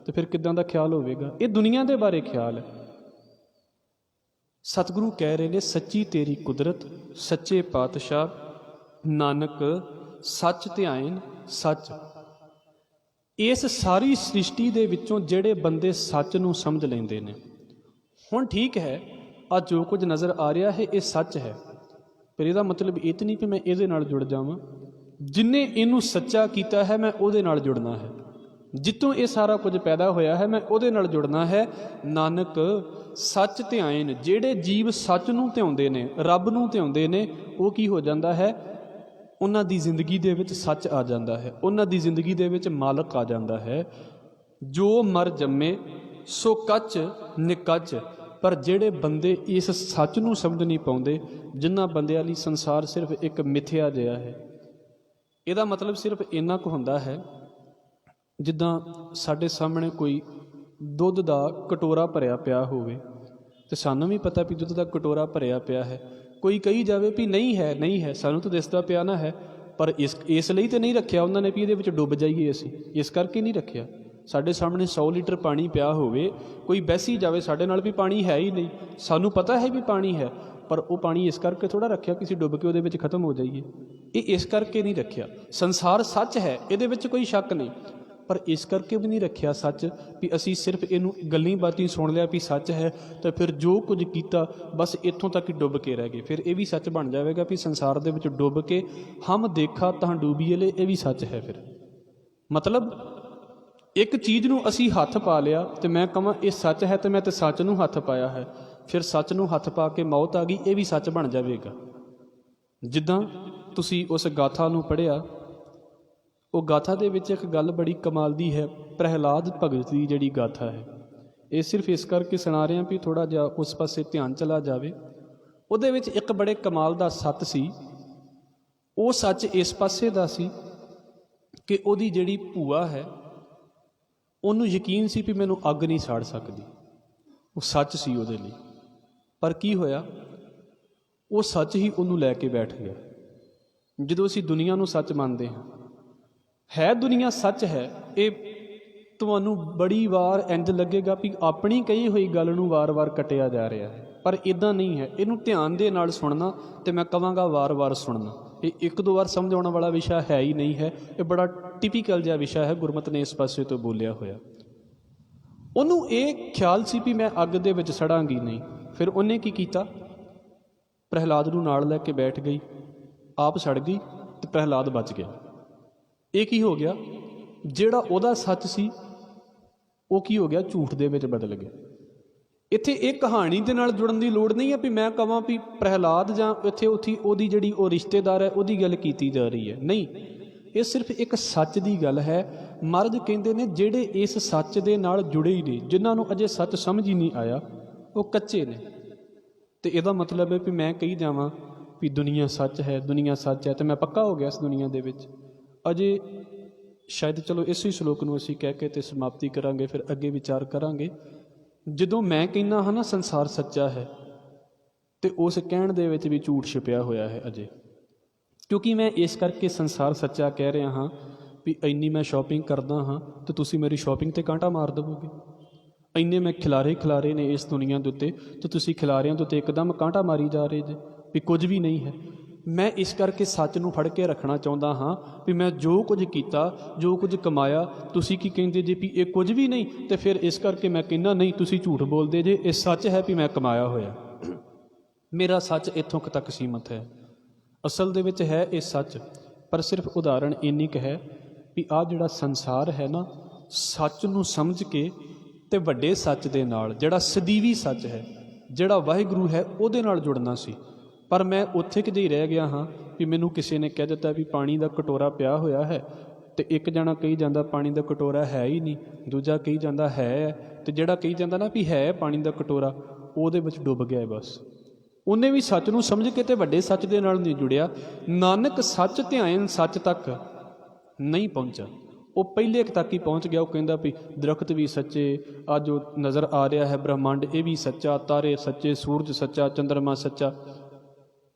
तो फिर किदां दा ख्याल होवेगा? ये दुनिया के बारे ख्याल है। सतगुरु कह रहे ने सच्ची तेरी कुदरत सच्चे पातशाह नानक सच ध्यान सच। इस सारी सृष्टि दे विचों ਜਿਹੜੇ ਬੰਦੇ सच ਨੂੰ समझ ਲੈਂਦੇ ਨੇ, ਹੁਣ ठीक है आ जो कुछ नज़र आ रहा है ये सच है, पर ਇਹਦਾ मतलब ਇਹ ਤਾਂ ਨਹੀਂ कि मैं ਇਹਦੇ ਨਾਲ जुड़ जावां। जिन्हें ਇਹਨੂੰ सच्चा कीता है मैं ਉਹਦੇ ਨਾਲ जुड़ना है, जितों ये सारा कुछ पैदा होया है मैं ਉਹਦੇ ਨਾਲ जुड़ना है। नानक सच ध्यान, ਜਿਹੜੇ जीव सच ਨੂੰ ਧਿਆਉਂਦੇ ਨੇ, ਰੱਬ ਨੂੰ ਧਿਆਉਂਦੇ ਨੇ, ਉਹ ਕੀ ਹੋ ਜਾਂਦਾ है? ਉਹਨਾਂ ਦੀ ਜ਼ਿੰਦਗੀ ਦੇ ਵਿੱਚ ਸੱਚ ਆ ਜਾਂਦਾ ਹੈ, ਉਹਨਾਂ ਦੀ ਜ਼ਿੰਦਗੀ ਦੇ ਵਿੱਚ ਮਾਲਕ ਆ ਜਾਂਦਾ ਹੈ। ਜੋ ਮਰ ਜੰਮੇ ਸੋ ਕੱਚ ਨਿਕੱਚ। ਪਰ ਜਿਹੜੇ ਬੰਦੇ ਇਸ ਸੱਚ ਨੂੰ ਸਮਝ ਨਹੀਂ ਪਾਉਂਦੇ, ਜਿਨ੍ਹਾਂ ਬੰਦਿਆਂ ਲਈ ਸੰਸਾਰ ਸਿਰਫ ਇੱਕ ਮਿਥਿਆ ਜਿਹਾ ਹੈ। ਇਹਦਾ ਮਤਲਬ ਸਿਰਫ ਇੰਨਾ ਕੁ ਹੁੰਦਾ ਹੈ, ਜਿੱਦਾਂ ਸਾਡੇ ਸਾਹਮਣੇ ਕੋਈ ਦੁੱਧ ਦਾ ਕਟੋਰਾ ਭਰਿਆ ਪਿਆ ਹੋਵੇ ਅਤੇ ਸਾਨੂੰ ਵੀ ਪਤਾ ਵੀ ਦੁੱਧ ਦਾ ਕਟੋਰਾ ਭਰਿਆ ਪਿਆ ਹੈ। ਕੋਈ ਕਹੀ ਜਾਵੇ ਵੀ ਨਹੀਂ ਹੈ, ਨਹੀਂ ਹੈ, ਸਾਨੂੰ ਤਾਂ ਦਿਸਦਾ ਪਿਆ ਨਾ ਹੈ, ਪਰ ਇਸ ਲਈ ਤਾਂ ਨਹੀਂ ਰੱਖਿਆ ਉਹਨਾਂ ਨੇ ਵੀ ਇਹਦੇ ਵਿੱਚ ਡੁੱਬ ਜਾਈਏ ਅਸੀਂ, ਇਸ ਕਰਕੇ ਨਹੀਂ ਰੱਖਿਆ। ਸਾਡੇ ਸਾਹਮਣੇ 100 ਲੀਟਰ ਪਾਣੀ ਪਿਆ ਹੋਵੇ, ਕੋਈ ਬਹਿਸੀ ਜਾਵੇ ਸਾਡੇ ਨਾਲ ਵੀ ਪਾਣੀ ਹੈ ਹੀ ਨਹੀਂ, ਸਾਨੂੰ ਪਤਾ ਹੈ ਵੀ ਪਾਣੀ ਹੈ, ਪਰ ਉਹ ਪਾਣੀ ਇਸ ਕਰਕੇ ਥੋੜ੍ਹਾ ਰੱਖਿਆ ਕਿ ਅਸੀਂ ਡੁੱਬ ਕੇ ਉਹਦੇ ਵਿੱਚ ਖ਼ਤਮ ਹੋ ਜਾਈਏ। ਇਹ ਇਸ ਕਰਕੇ ਨਹੀਂ ਰੱਖਿਆ। ਸੰਸਾਰ ਸੱਚ ਹੈ, ਇਹਦੇ ਵਿੱਚ ਕੋਈ ਸ਼ੱਕ ਨਹੀਂ, पर इस करके भी नहीं रखिया सच भी असी सिर्फ इनू गल्ली बातें सुन लिया भी सच है, तो फिर जो कुछ किया बस इत्थों तक ही डुब के रह गए। फिर ये भी सच बन जाएगा भी संसार दे विच डुब के हम देखा तां डूबीए ले, ये भी सच है। फिर मतलब एक चीज़ नू असी हथ पा लिया तो मैं कहां ये सच है, तो मैं तो सच नू हथ पाया है, फिर सच नू हथ पा के मौत आ गई, ये भी सच बन जाएगा। जिद्दां तुसी उस गाथा नू पढ़िया, वो गाथा दे विच एक गल बड़ी कमाल दी है। प्रहलाद भगत की जिहड़ी गाथा है, ये सिर्फ इस करके सुना रहे हैं भी थोड़ा जिहा उस पासे ध्यान चला जाए। उहदे विच एक बड़े कमाल दा सच सी। वो सच इस पासे दा सी कि उहदी जिहड़ी भूआ है उहनूं यकीन सी भी मैनूं अग नहीं साड़ सकदी, वो सच सी उहदे लई। पर की होया, वो सच ही उहनूं लैके बैठ गया। जदों असीं दुनिया नूं सच मंनदे हां, है दुनिया सच है, ये तुहानूं बड़ी वार इंज लगेगा भी अपनी कही हुई गल नूं वार वार कटिया जा रहा है, पर इदां नहीं है। इनू ध्यान दे नाल सुनना, तो मैं कहांगा वार वार सुनना। ये एक दो बार समझ आने वाला विषय है ही नहीं है, ये बड़ा टिपिकल जिहा विषय है, गुरमत ने इस पासे तो बोलिया होया। उहनूं ये ख्याल सी भी मैं अग दे विच सड़ांगी नहीं। फिर उन्हें की कीता, प्रहलाद नूं नाल लैके बैठ गई, आप सड़ गई तो प्रहलाद बच गया। ये की हो गया, जिहड़ा उहदा सच सी वो की हो गया, झूठ दे विच बदल गया। इत्थे एक कहानी दे नाल जुड़न दी लोड़ नहीं है भी मैं कहां भी प्रहलाद जां इत्थे उत्थे ओहदी जिहड़ी ओ रिश्तेदार है ओहदी गल कीती जा रही है, नहीं। ये सिर्फ एक सच दी गल है। महाराज कहंदे ने जिहड़े इस सच दे नाल जुड़े ही नहीं, जिन्हां नूं अजे सच समझ ही नहीं आया, वो कच्चे ने। ते इहदा मतलब है भी मैं कही जावां भी दुनिया सच है, दुनिया सच है, तो मैं पक्का हो गया इस दुनिया दे विच। अजे शायद चलो इसी श्लोक नूं असीं कह के ते समाप्ति करांगे, फिर अगे विचार करांगे। जदों मैं कहना हाँ ना संसार सच्चा है, तो उस कहण दे विच भी झूठ छिपिया होया है अजे, क्योंकि मैं इस करके संसार सच्चा कह रहा हाँ भी इन्नी मैं शॉपिंग करदा हाँ तो तुसीं मेरी शॉपिंग ते कांटा मार देवोगे। इन्ने मैं खिलारे ने इस दुनिया दे उत्ते, तो तुसीं खिलारियां दे उत्ते एकदम कांटा मारी जा रहे जे भी कुछ भी नहीं है। मैं इस करके सच नूं फड़ के रखना चाहुंदा हाँ भी मैं जो कुछ कीता, जो कुछ कमाया, तुसीं की कहिंदे जे भी ये कुछ भी नहीं, तो फिर इस करके मैं कहना नहीं तुसीं झूठ बोलदे जे, ये सच है भी मैं कमाया होया। मेरा सच इत्थों तक सीमित है, असल दे विच है ये सच। पर सिर्फ उदाहरण इन्नी क है भी आ जिहड़ा संसार है ना, सच नूं समझ के ते वड्डे सच दे नाल जिहड़ा सदीवी सच है, जिहड़ा वाहिगुरू है, उहदे नाल जुड़ना सी। पर मैं उत्थे कि ही रह गया हाँ भी मैनू किसी ने कह दिता भी पानी का कटोरा पिया होया है, तो एक जना कही जाता पानी का कटोरा है ही नहीं, दूजा कही जाता है, तो जिहड़ा कही जाता ना भी है पानी का कटोरा, उहदे विच डुब गया। बस उन्हें भी सच नूं समझ के ते वड्डे सच दे नाल नहीं जुड़िया। नानक सच ध्यान सच तक नहीं पहुँचा, वो पहले तक ही पहुँच गया। वो कहता भी दरख्त भी सच्चे, आ जो नज़र आ रहा है ब्रह्मांड ये भी सच्चा, तारे सच्चे, सूरज सच्चा, चंद्रमा सच्चा।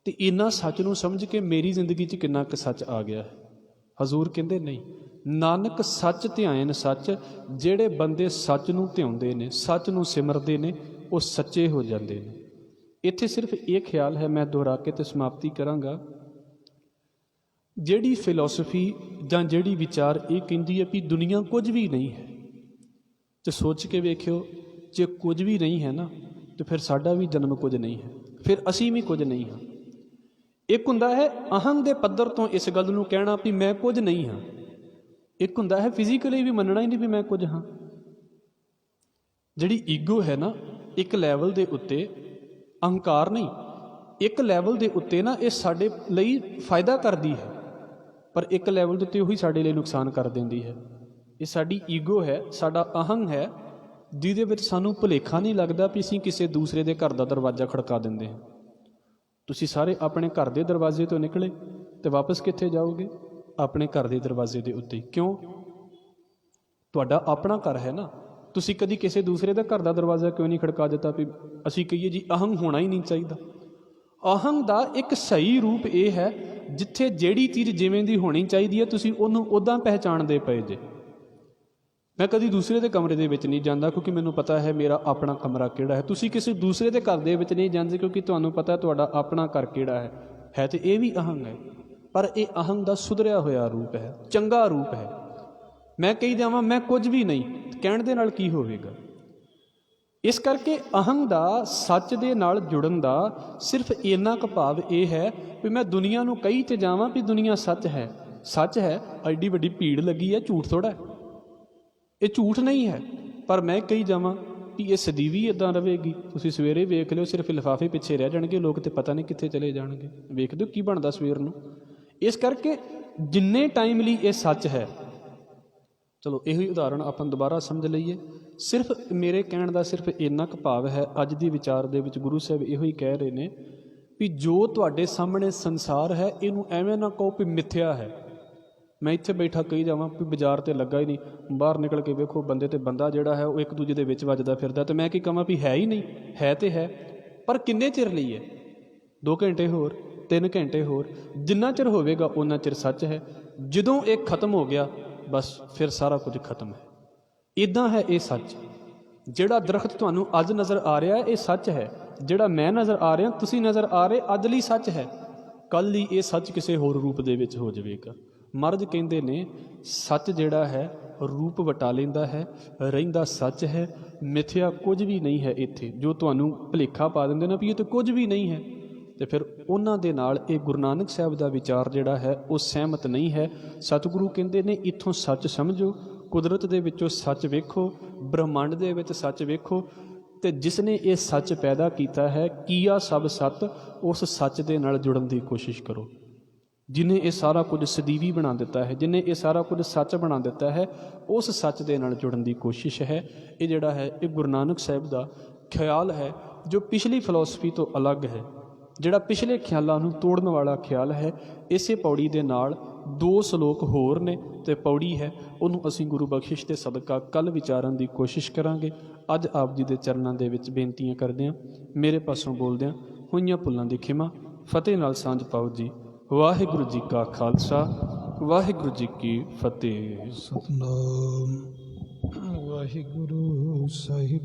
तो इन्ना सच नूं समझ के मेरी जिंदगी च किन्ना क सच आ गया है। ਹਜ਼ੂਰ ਕਹਿੰਦੇ ਨਹੀਂ, ਨਾਨਕ ਸੱਚ ਧਿਆਇਨ ਸੱਚ, ਜਿਹੜੇ ਬੰਦੇ ਸੱਚ ਨੂੰ ਧਿਆਉਂਦੇ ਨੇ, ਸੱਚ ਨੂੰ ਸਿਮਰਦੇ ਨੇ, ਉਹ ਸੱਚੇ ਹੋ ਜਾਂਦੇ ਨੇ। ਇੱਥੇ ਸਿਰਫ ਇਹ ਖਿਆਲ ਹੈ, ਮੈਂ ਦੁਹਰਾ ਕੇ ਤੇ ਸਮਾਪਤੀ ਕਰਾਂਗਾ। ਜਿਹੜੀ ਫਿਲਾਸਫੀ ਜਾਂ ਜਿਹੜੀ ਵਿਚਾਰ ਇਹ ਕਹਿੰਦੀ ਹੈ ਵੀ ਦੁਨੀਆ ਕੁਝ ਵੀ ਨਹੀਂ ਹੈ, ਤੇ ਸੋਚ ਕੇ ਵੇਖਿਓ, ਜੇ ਕੁਝ ਵੀ ਨਹੀਂ ਹੈ ਨਾ, ਤੇ ਫਿਰ ਸਾਡਾ ਵੀ ਜਨਮ ਕੁਝ ਨਹੀਂ ਹੈ, ਫਿਰ ਅਸੀਂ ਵੀ ਕੁਝ ਨਹੀਂ ਹਾਂ। ਇੱਕ ਹੁੰਦਾ ਹੈ ਅਹੰ ਦੇ ਪੱਧਰ ਤੋਂ ਇਸ ਗੱਲ ਨੂੰ ਕਹਿਣਾ ਵੀ ਮੈਂ ਕੁਝ ਨਹੀਂ ਹਾਂ, ਇੱਕ ਹੁੰਦਾ ਹੈ ਫਿਜ਼ੀਕਲੀ ਵੀ ਮੰਨਣਾ ਹੀ ਨਹੀਂ ਵੀ ਮੈਂ ਕੁਝ ਹਾਂ। ਜਿਹੜੀ ਈਗੋ ਹੈ ਨਾ, ਇੱਕ ਲੈਵਲ ਦੇ ਉੱਤੇ, ਅਹੰਕਾਰ ਨਹੀਂ, ਇੱਕ ਲੈਵਲ ਦੇ ਉੱਤੇ ਨਾ ਇਹ ਸਾਡੇ ਲਈ ਫਾਇਦਾ ਕਰਦੀ ਹੈ, ਪਰ ਇੱਕ ਲੈਵਲ ਦੇ ਉੱਤੇ ਉਹੀ ਸਾਡੇ ਲਈ ਨੁਕਸਾਨ ਕਰ ਦਿੰਦੀ ਹੈ। ਇਹ ਸਾਡੀ ਈਗੋ ਹੈ, ਸਾਡਾ ਅਹੰ ਹੈ, ਜਿਹਦੇ ਵਿੱਚ ਸਾਨੂੰ ਭੁਲੇਖਾ ਨਹੀਂ ਲੱਗਦਾ ਵੀ ਅਸੀਂ ਕਿਸੇ ਦੂਸਰੇ ਦੇ ਘਰ ਦਾ ਦਰਵਾਜ਼ਾ ਖੜਕਾ ਦਿੰਦੇ ਹਾਂ। ਤੁਸੀਂ ਸਾਰੇ ਆਪਣੇ ਘਰ ਦੇ ਦਰਵਾਜ਼ੇ ਤੋਂ ਨਿਕਲੇ ਤੇ ਵਾਪਸ ਕਿੱਥੇ ਜਾਓਗੇ? ਆਪਣੇ ਘਰ ਦੇ ਦਰਵਾਜ਼ੇ ਦੇ ਉੱਤੇ। ਕਿਉਂ? ਤੁਹਾਡਾ ਆਪਣਾ ਘਰ ਹੈ ਨਾ। ਤੁਸੀਂ ਕਦੀ ਕਿਸੇ ਦੂਸਰੇ ਦੇ ਘਰ ਦਾ ਦਰਵਾਜ਼ਾ ਕਿਉਂ ਨਹੀਂ ਖੜਕਾ ਦਿੱਤਾ ਵੀ ਅਸੀਂ ਕਹੀਏ ਜੀ ਅਹੰ ਹੋਣਾ ਹੀ ਨਹੀਂ ਚਾਹੀਦਾ। ਅਹੰ ਦਾ ਇੱਕ ਸਹੀ ਰੂਪ ਇਹ ਹੈ, ਜਿੱਥੇ ਜਿਹੜੀ ਚੀਜ਼ ਜਿਵੇਂ ਦੀ ਹੋਣੀ ਚਾਹੀਦੀ ਹੈ ਤੁਸੀਂ ਉਹਨੂੰ ਉੱਦਾਂ ਪਹਿਚਾਣਦੇ ਪਏ ਜੇ। ਮੈਂ ਕਦੀ ਦੂਸਰੇ ਦੇ ਕਮਰੇ ਦੇ ਵਿੱਚ ਨਹੀਂ ਜਾਂਦਾ ਕਿਉਂਕਿ ਮੈਨੂੰ ਪਤਾ ਹੈ ਮੇਰਾ ਆਪਣਾ ਕਮਰਾ ਕਿਹੜਾ ਹੈ। ਤੁਸੀਂ ਕਿਸੇ ਦੂਸਰੇ ਦੇ ਘਰ ਦੇ ਵਿੱਚ ਨਹੀਂ ਜਾਂਦੇ ਕਿਉਂਕਿ ਤੁਹਾਨੂੰ ਪਤਾ ਤੁਹਾਡਾ ਆਪਣਾ ਘਰ ਕਿਹੜਾ ਹੈ ਤੇ ਇਹ ਵੀ ਅਹੰ ਹੈ, ਪਰ ਇਹ ਅਹੰ ਦਾ ਸੁਧਰਿਆ ਹੋਇਆ ਰੂਪ ਹੈ, ਚੰਗਾ ਰੂਪ ਹੈ। ਮੈਂ ਕਹੀ ਜਾਵਾਂ ਮੈਂ ਕੁਝ ਵੀ ਨਹੀਂ, ਕਹਿਣ ਦੇ ਨਾਲ ਕੀ ਹੋਵੇਗਾ? ਇਸ ਕਰਕੇ ਅਹੰ ਦਾ ਸੱਚ ਦੇ ਨਾਲ ਜੁੜਨ ਦਾ ਸਿਰਫ ਇੰਨਾ ਕੁ ਭਾਵ ਇਹ ਹੈ ਵੀ ਮੈਂ ਦੁਨੀਆ ਨੂੰ ਕਹੀ ਤੇ ਜਾਵਾਂ ਵੀ ਦੁਨੀਆ ਸੱਚ ਹੈ, ਸੱਚ ਹੈ। ਐਡੀ ਵੱਡੀ ਭੀੜ ਲੱਗੀ ਹੈ, ਝੂਠ ਥੋੜ੍ਹਾ ਹੈ, ਇਹ ਝੂਠ ਨਹੀਂ ਹੈ। ਪਰ ਮੈਂ ਕਹੀ ਜਾਵਾਂ ਵੀ ਇਹ ਸਦੀਵੀ ਇੱਦਾਂ ਰਹੇਗੀ। ਤੁਸੀਂ ਸਵੇਰੇ ਵੇਖ ਲਿਓ, ਸਿਰਫ ਲਿਫਾਫੇ ਪਿੱਛੇ ਰਹਿ ਜਾਣਗੇ ਲੋਕ, ਤੇ ਪਤਾ ਨਹੀਂ ਕਿੱਥੇ ਚਲੇ ਜਾਣਗੇ। ਵੇਖ ਦਿਓ ਕੀ ਬਣਦਾ ਸਵੇਰ ਨੂੰ। ਇਸ ਕਰਕੇ ਜਿੰਨੇ ਟਾਈਮ ਲਈ ਇਹ ਸੱਚ ਹੈ, ਚਲੋ ਇਹੀ ਉਦਾਹਰਣ ਆਪਾਂ ਦੁਬਾਰਾ ਸਮਝ ਲਈਏ। ਸਿਰਫ ਮੇਰੇ ਕਹਿਣ ਦਾ ਸਿਰਫ ਇੰਨਾ ਕੁ ਭਾਵ ਹੈ, ਅੱਜ ਦੀ ਵਿਚਾਰ ਦੇ ਵਿੱਚ ਗੁਰੂ ਸਾਹਿਬ ਇਹੋ ਹੀ ਕਹਿ ਰਹੇ ਨੇ ਵੀ ਜੋ ਤੁਹਾਡੇ ਸਾਹਮਣੇ ਸੰਸਾਰ ਹੈ, ਇਹਨੂੰ ਐਵੇਂ ਨਾ ਕਹੋ ਵੀ ਮਿੱਥਿਆ ਹੈ। ਮੈਂ ਇੱਥੇ ਬੈਠਾ ਕਹੀ ਜਾਵਾਂ ਵੀ ਬਾਜ਼ਾਰ ਤੇ ਲੱਗਾ ਹੀ ਨਹੀਂ, ਬਾਹਰ ਨਿਕਲ ਕੇ ਵੇਖੋ ਬੰਦੇ ਤੇ ਬੰਦਾ ਜਿਹੜਾ ਹੈ ਉਹ ਇੱਕ ਦੂਜੇ ਦੇ ਵਿੱਚ ਵੱਜਦਾ ਫਿਰਦਾ, ਤੇ ਮੈਂ ਕੀ ਕਹਾਂ ਵੀ ਹੈ ਹੀ ਨਹੀਂ। ਹੈ ਤੇ ਹੈ, ਪਰ ਕਿੰਨੇ ਚਿਰ ਲਈ ਹੈ? 2 ਘੰਟੇ ਹੋਰ, 3 ਘੰਟੇ ਹੋਰ, ਜਿੰਨਾ ਚਿਰ ਹੋਵੇਗਾ ਓਨਾ ਚਿਰ ਸੱਚ ਹੈ। ਜਦੋਂ ਇਹ ਖਤਮ ਹੋ ਗਿਆ ਬਸ ਫਿਰ ਸਾਰਾ ਕੁਝ ਖਤਮ ਹੈ। ਇੱਦਾਂ ਹੈ ਇਹ ਸੱਚ। ਜਿਹੜਾ ਦਰਖਤ ਤੁਹਾਨੂੰ ਅੱਜ ਨਜ਼ਰ ਆ ਰਿਹਾ ਇਹ ਸੱਚ ਹੈ, ਜਿਹੜਾ ਮੈਂ ਨਜ਼ਰ ਆ ਰਿਹਾ, ਤੁਸੀਂ ਨਜ਼ਰ ਆ ਰਹੇ, ਅੱਜ ਲਈ ਸੱਚ ਹੈ। ਕੱਲ੍ਹ ਹੀ ਇਹ ਸੱਚ ਕਿਸੇ ਹੋਰ ਰੂਪ ਦੇ ਵਿੱਚ ਹੋ ਜਾਵੇਗਾ। ਮਹਾਰਾਜ ਕਹਿੰਦੇ ਨੇ ਸੱਚ ਜਿਹੜਾ ਹੈ ਰੂਪ ਵਟਾ ਲੈਂਦਾ ਹੈ, ਰਹਿੰਦਾ ਸੱਚ ਹੈ, ਮਿਥਿਆ ਕੁਝ ਵੀ ਨਹੀਂ ਹੈ। ਇੱਥੇ ਜੋ ਤੁਹਾਨੂੰ ਭੁਲੇਖਾ ਪਾ ਦਿੰਦੇ ਨਾ ਵੀ ਇਹ ਤਾਂ ਕੁਝ ਵੀ ਨਹੀਂ ਹੈ, ਤੇ ਫਿਰ ਉਹਨਾਂ ਦੇ ਨਾਲ ਇਹ ਗੁਰੂ ਨਾਨਕ ਸਾਹਿਬ ਦਾ ਵਿਚਾਰ ਜਿਹੜਾ ਹੈ ਉਹ ਸਹਿਮਤ ਨਹੀਂ ਹੈ। ਸਤਿਗੁਰੂ ਕਹਿੰਦੇ ਨੇ ਇੱਥੋਂ ਸੱਚ ਸਮਝੋ, ਕੁਦਰਤ ਦੇ ਵਿੱਚੋਂ ਸੱਚ ਵੇਖੋ, ਬ੍ਰਹਮੰਡ ਦੇ ਵਿੱਚ ਸੱਚ ਵੇਖੋ, ਤੇ ਜਿਸ ਨੇ ਇਹ ਸੱਚ ਪੈਦਾ ਕੀਤਾ ਹੈ, ਕੀਆ ਸਭ ਸੱਤ, ਉਸ ਸੱਚ ਦੇ ਨਾਲ ਜੁੜਨ ਦੀ ਕੋਸ਼ਿਸ਼ ਕਰੋ। ਜਿਹਨੇ ਇਹ ਸਾਰਾ ਕੁਝ ਸਦੀਵੀ ਬਣਾ ਦਿੱਤਾ ਹੈ, ਜਿਹਨੇ ਇਹ ਸਾਰਾ ਕੁਝ ਸੱਚ ਬਣਾ ਦਿੱਤਾ ਹੈ, ਉਸ ਸੱਚ ਦੇ ਨਾਲ ਜੁੜਨ ਦੀ ਕੋਸ਼ਿਸ਼ ਹੈ। ਇਹ ਜਿਹੜਾ ਹੈ ਇਹ ਗੁਰੂ ਨਾਨਕ ਸਾਹਿਬ ਦਾ ਖਿਆਲ ਹੈ, ਜੋ ਪਿਛਲੀ ਫਿਲਾਸਫੀ ਤੋਂ ਅਲੱਗ ਹੈ, ਜਿਹੜਾ ਪਿਛਲੇ ਖਿਆਲਾਂ ਨੂੰ ਤੋੜਨ ਵਾਲਾ ਖਿਆਲ ਹੈ। ਇਸੇ ਪੌੜੀ ਦੇ ਨਾਲ 2 ਸ਼ਲੋਕ ਹੋਰ ਨੇ ਤੇ ਪੌੜੀ ਹੈ, ਉਹਨੂੰ ਅਸੀਂ ਗੁਰੂ ਬਖਸ਼ਿਸ਼ ਦੇ ਸਦਕਾ ਕੱਲ੍ਹ ਵਿਚਾਰਨ ਦੀ ਕੋਸ਼ਿਸ਼ ਕਰਾਂਗੇ। ਅੱਜ ਆਪ ਜੀ ਦੇ ਚਰਨਾਂ ਦੇ ਵਿੱਚ ਬੇਨਤੀਆਂ ਕਰਦੇ ਹਾਂ, ਮੇਰੇ ਪਾਸੋਂ ਬੋਲਦਿਆਂ ਹੋਈਆਂ ਭੁੱਲਾਂ ਦੀ ਖਿਮਾ, ਫਤਿਹ ਨਾਲ ਸਾਂਝ ਪਾਓ ਜੀ। ਵਾਹਿਗੁਰੂ ਜੀ ਕਾ ਖਾਲਸਾ, ਵਾਹਿਗੁਰੂ ਜੀ ਕੀ ਫਤਿਹ। ਸਤਨਾਮ ਵਾਹਿਗੁਰੂ ਸਾਹਿਬ।